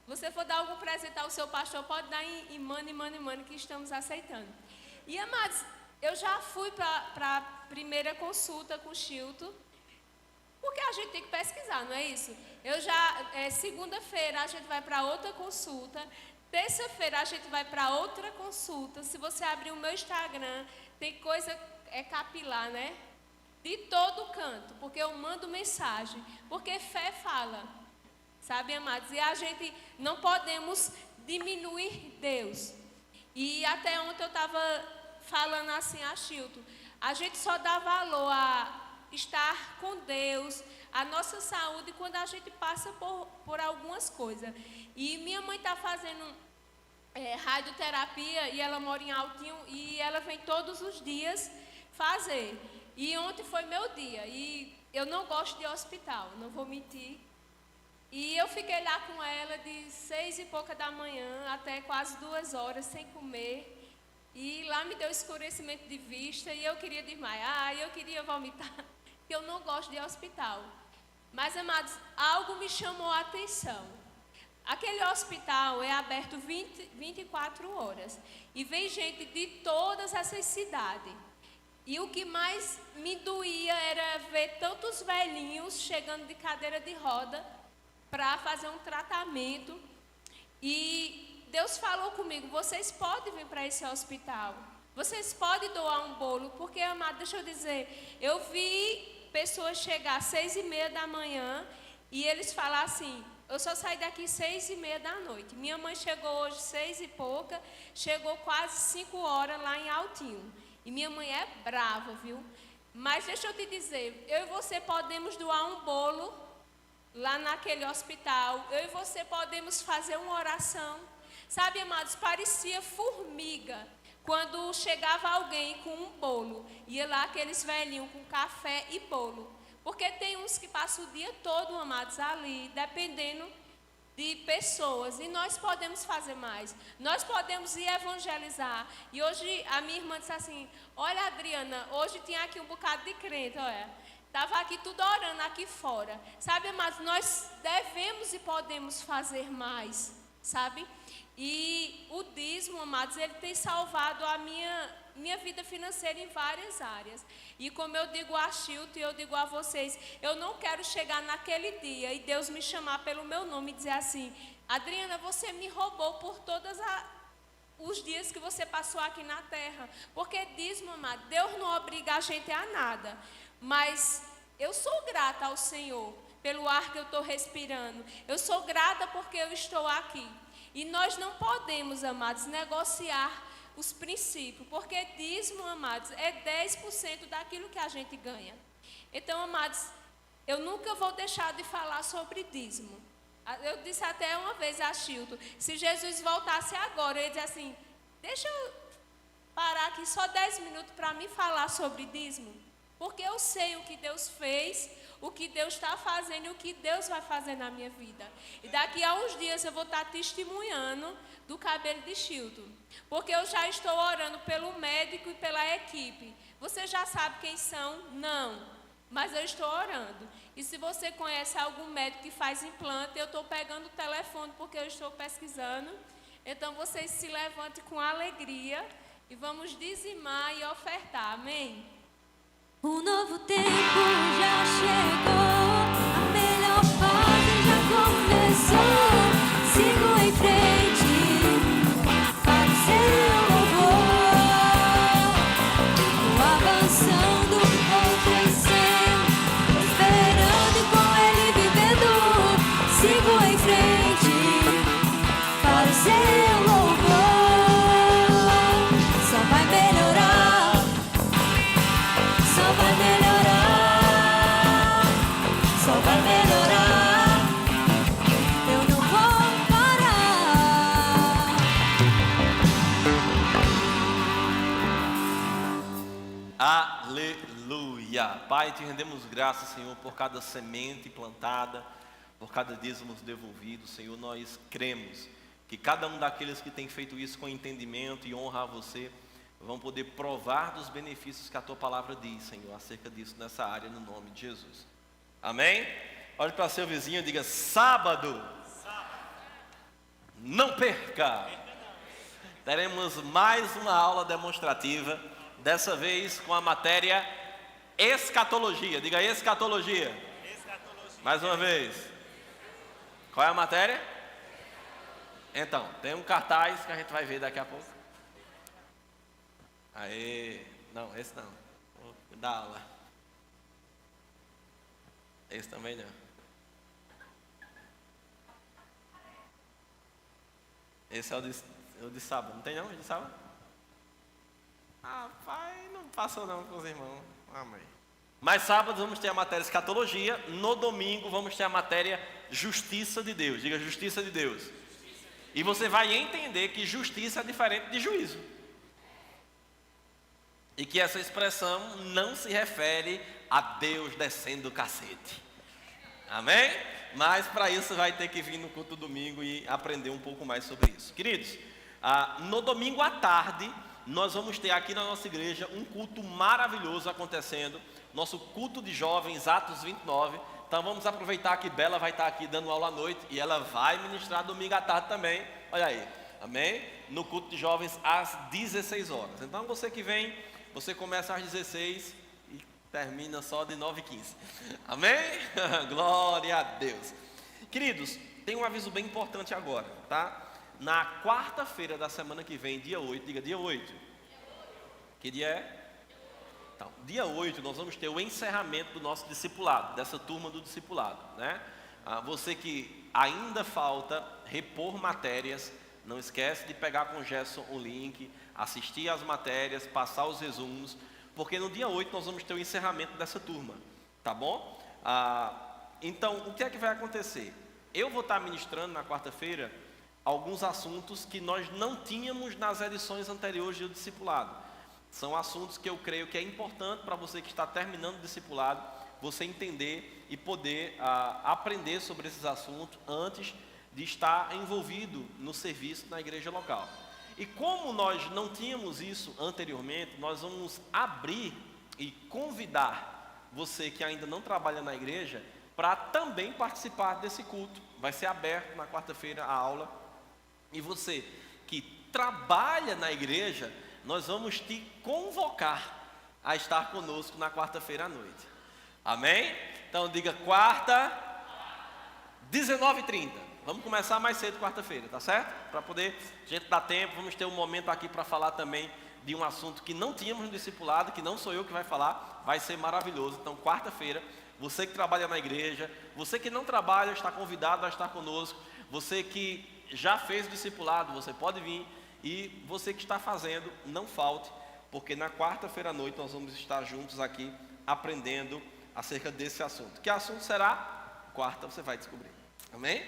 você for dar algum presente ao seu pastor, pode dar em money, que estamos aceitando. E, amados, eu já fui para a primeira consulta com o Chilton, porque a gente tem que pesquisar, não é isso? Segunda-feira a gente vai para outra consulta, terça-feira a gente vai para outra consulta. Se você abrir o meu Instagram, tem coisa, capilar, né? De todo canto, porque eu mando mensagem, porque fé fala, sabe, amados? E a gente não podemos diminuir Deus. E até ontem eu estava falando assim a Chilton, a gente só dá valor a estar com Deus, a nossa saúde, quando a gente passa por algumas coisas. E minha mãe está fazendo radioterapia, e ela mora em Altinho, e ela vem todos os dias fazer. E ontem foi meu dia, e eu não gosto de hospital, não vou mentir. E eu fiquei lá com ela de 6 e pouca da manhã até quase 2 horas sem comer. E lá me deu escurecimento de vista, e eu queria desmaiar, e eu queria vomitar, porque eu não gosto de hospital. Mas, amados, algo me chamou a atenção. Aquele hospital é aberto 24 horas. E vem gente de todas essas cidades. E o que mais me doía era ver tantos velhinhos chegando de cadeira de roda para fazer um tratamento. E Deus falou comigo, vocês podem vir para esse hospital. Vocês podem doar um bolo. Porque, amado, deixa eu dizer, eu vi pessoas chegar às 6h30 da manhã e eles falaram assim, eu só saí daqui 6h30 da noite. Minha mãe chegou hoje 6 e pouca, chegou quase 5 horas lá em Altinho. E minha mãe é brava, viu? Mas deixa eu te dizer, eu e você podemos doar um bolo lá naquele hospital. Eu e você podemos fazer uma oração. Sabe, amados, parecia formiga. Quando chegava alguém com um bolo, ia lá aqueles velhinhos com café e bolo. Porque tem uns que passam o dia todo, amados, ali, dependendo de pessoas. E nós podemos fazer mais. Nós podemos ir evangelizar. E hoje a minha irmã disse assim, olha, Adriana, hoje tinha aqui um bocado de crente, olha. Estava aqui tudo orando aqui fora. Sabe, amados, nós devemos e podemos fazer mais, sabe? E o dízimo, amados, ele tem salvado a minha vida financeira em várias áreas. E como eu digo a Chilton e eu digo a vocês, eu não quero chegar naquele dia e Deus me chamar pelo meu nome e dizer assim, Adriana, você me roubou por todos os dias que você passou aqui na terra. Porque dízimo, amado, Deus não obriga a gente a nada. Mas eu sou grata ao Senhor pelo ar que eu estou respirando. Eu sou grata porque eu estou aqui. E nós não podemos, amados, negociar os princípios, porque dízimo, amados, é 10% daquilo que a gente ganha. Então, amados, eu nunca vou deixar de falar sobre dízimo. Eu disse até uma vez a Chilton, se Jesus voltasse agora, ele disse assim, deixa eu parar aqui só 10 minutos para me falar sobre dízimo, porque eu sei o que Deus fez, o que Deus está fazendo e o que Deus vai fazer na minha vida. E daqui a uns dias eu vou estar testemunhando do cabelo de Chilton, porque eu já estou orando pelo médico e pela equipe. Você já sabe quem são? Não, mas eu estou orando. E se você conhece algum médico que faz implante, eu estou pegando o telefone porque eu estou pesquisando. Então vocês se levantem com alegria e vamos dizimar e ofertar, amém? Um novo tempo já chegou, a melhor fase já começou. Sigo em frente para o seu louvor. Vou avançando, vou crescendo, esperando e com ele vivendo. Sigo em frente para o seu louvor. Só vai melhorar, só vai melhorar, só vai melhorar. Eu não vou parar. Aleluia. Pai, te rendemos graças, Senhor, por cada semente plantada, por cada dízimo devolvido. Senhor, nós cremos que cada um daqueles que tem feito isso com entendimento e honra a você, vão poder provar dos benefícios que a tua palavra diz, Senhor, acerca disso nessa área, no nome de Jesus. Amém? Olhe para seu vizinho e diga: sábado, não perca. Teremos mais uma aula demonstrativa, dessa vez com a matéria escatologia. Diga escatologia. Mais uma vez. Qual é a matéria? Então, tem um cartaz que a gente vai ver daqui a pouco. Aê, não, esse não. Vou dar aula. Esse também não. Esse é o de sábado. Não tem não? O de sábado? Ah, pai, não passou não com os irmãos. Amém. Mas sábado vamos ter a matéria escatologia. No domingo vamos ter a matéria justiça de Deus. Diga justiça de Deus. E você vai entender que justiça é diferente de juízo. E que essa expressão não se refere a Deus descendo o cacete. Amém? Mas para isso vai ter que vir no culto do domingo e aprender um pouco mais sobre isso. Queridos, no domingo à tarde, nós vamos ter aqui na nossa igreja um culto maravilhoso acontecendo. Nosso culto de jovens, Atos 29. Então vamos aproveitar que Bela vai estar aqui dando aula à noite e ela vai ministrar domingo à tarde também. Olha aí, amém? No culto de jovens às 16 horas. Então você que vem, você começa às 16 e termina só de 9h15. Amém? Glória a Deus. Queridos, tem um aviso bem importante agora, tá? Na quarta-feira da semana que vem, dia 8, diga dia 8. Que dia é? Então, dia 8 nós vamos ter o encerramento do nosso discipulado, dessa turma do discipulado, né? Você que ainda falta repor matérias, não esquece de pegar com o Gerson o link, assistir às matérias, passar os resumos, porque no dia 8 nós vamos ter o encerramento dessa turma, tá bom? Então, o que é que vai acontecer? Eu vou estar ministrando na quarta-feira alguns assuntos que nós não tínhamos nas edições anteriores do discipulado. São assuntos que eu creio que é importante para você que está terminando o discipulado, você entender e poder aprender sobre esses assuntos antes de estar envolvido no serviço na igreja local. E como nós não tínhamos isso anteriormente, nós vamos abrir e convidar você que ainda não trabalha na igreja para também participar desse culto. Vai ser aberto na quarta-feira a aula. E você que trabalha na igreja, nós vamos te convocar a estar conosco na quarta-feira à noite. Amém? Então diga quarta, 19h30. Vamos começar mais cedo quarta-feira, tá certo? Para poder, a gente dar tempo, vamos ter um momento aqui para falar também de um assunto que não tínhamos no discipulado, que não sou eu que vai falar, vai ser maravilhoso. Então quarta-feira, você que trabalha na igreja, você que não trabalha, está convidado a estar conosco. Você que já fez o discipulado, você pode vir. E você que está fazendo, não falte, porque na quarta-feira à noite nós vamos estar juntos aqui aprendendo acerca desse assunto. Que assunto será? Quarta você vai descobrir. Amém?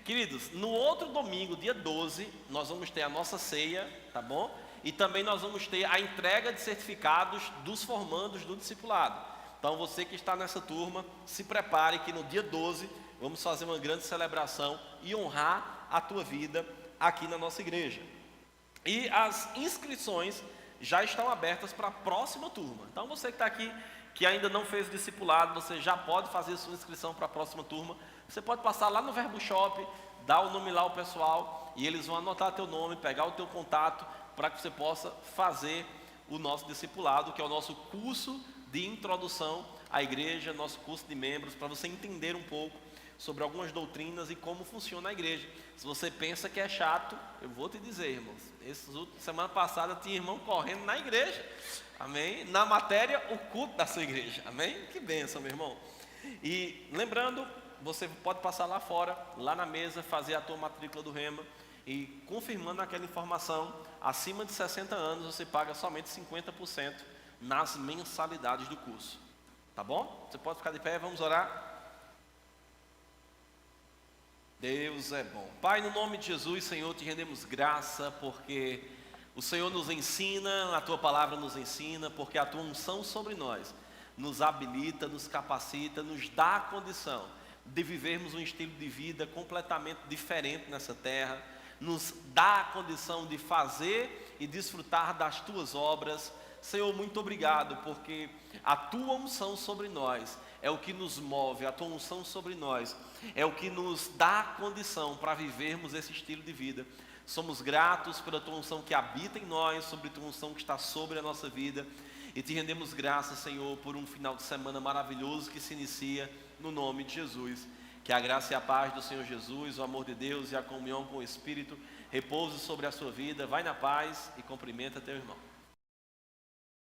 Queridos, no outro domingo, dia 12, nós vamos ter a nossa ceia, tá bom? E também nós vamos ter a entrega de certificados dos formandos do discipulado. Então você que está nessa turma, se prepare que no dia 12 vamos fazer uma grande celebração e honrar a tua vida aqui na nossa igreja. E as inscrições já estão abertas para a próxima turma. Então você que está aqui, que ainda não fez o discipulado, você já pode fazer sua inscrição para a próxima turma. Você pode passar lá no Verbo Shop, dar o nome lá ao pessoal e eles vão anotar teu nome, pegar o teu contato para que você possa fazer o nosso discipulado, que é o nosso curso de introdução à igreja, nosso curso de membros, para você entender um pouco sobre algumas doutrinas e como funciona a igreja. Se você pensa que é chato, eu vou te dizer, irmãos, semana passada tinha irmão correndo na igreja, amém? Na matéria, o culto da sua igreja, amém? Que bênção, meu irmão. E lembrando, você pode passar lá fora, lá na mesa, fazer a tua matrícula do Rema, e confirmando aquela informação, acima de 60 anos você paga somente 50% nas mensalidades do curso, tá bom? Você pode ficar de pé, vamos orar. Deus é bom. Pai, no nome de Jesus, Senhor, te rendemos graça, porque o Senhor nos ensina, a tua palavra nos ensina, porque a tua unção sobre nós nos habilita, nos capacita, nos dá a condição de vivermos um estilo de vida completamente diferente nessa terra, nos dá a condição de fazer e desfrutar das tuas obras. Senhor, muito obrigado, porque a tua unção sobre nós é o que nos move, a tua unção sobre nós é o que nos dá a condição para vivermos esse estilo de vida. Somos gratos pela tua unção que habita em nós, sobre a tua unção que está sobre a nossa vida, e te rendemos graças, Senhor, por um final de semana maravilhoso que se inicia no nome de Jesus. Que a graça e a paz do Senhor Jesus, o amor de Deus e a comunhão com o Espírito repouse sobre a sua vida. Vai na paz e cumprimenta teu irmão.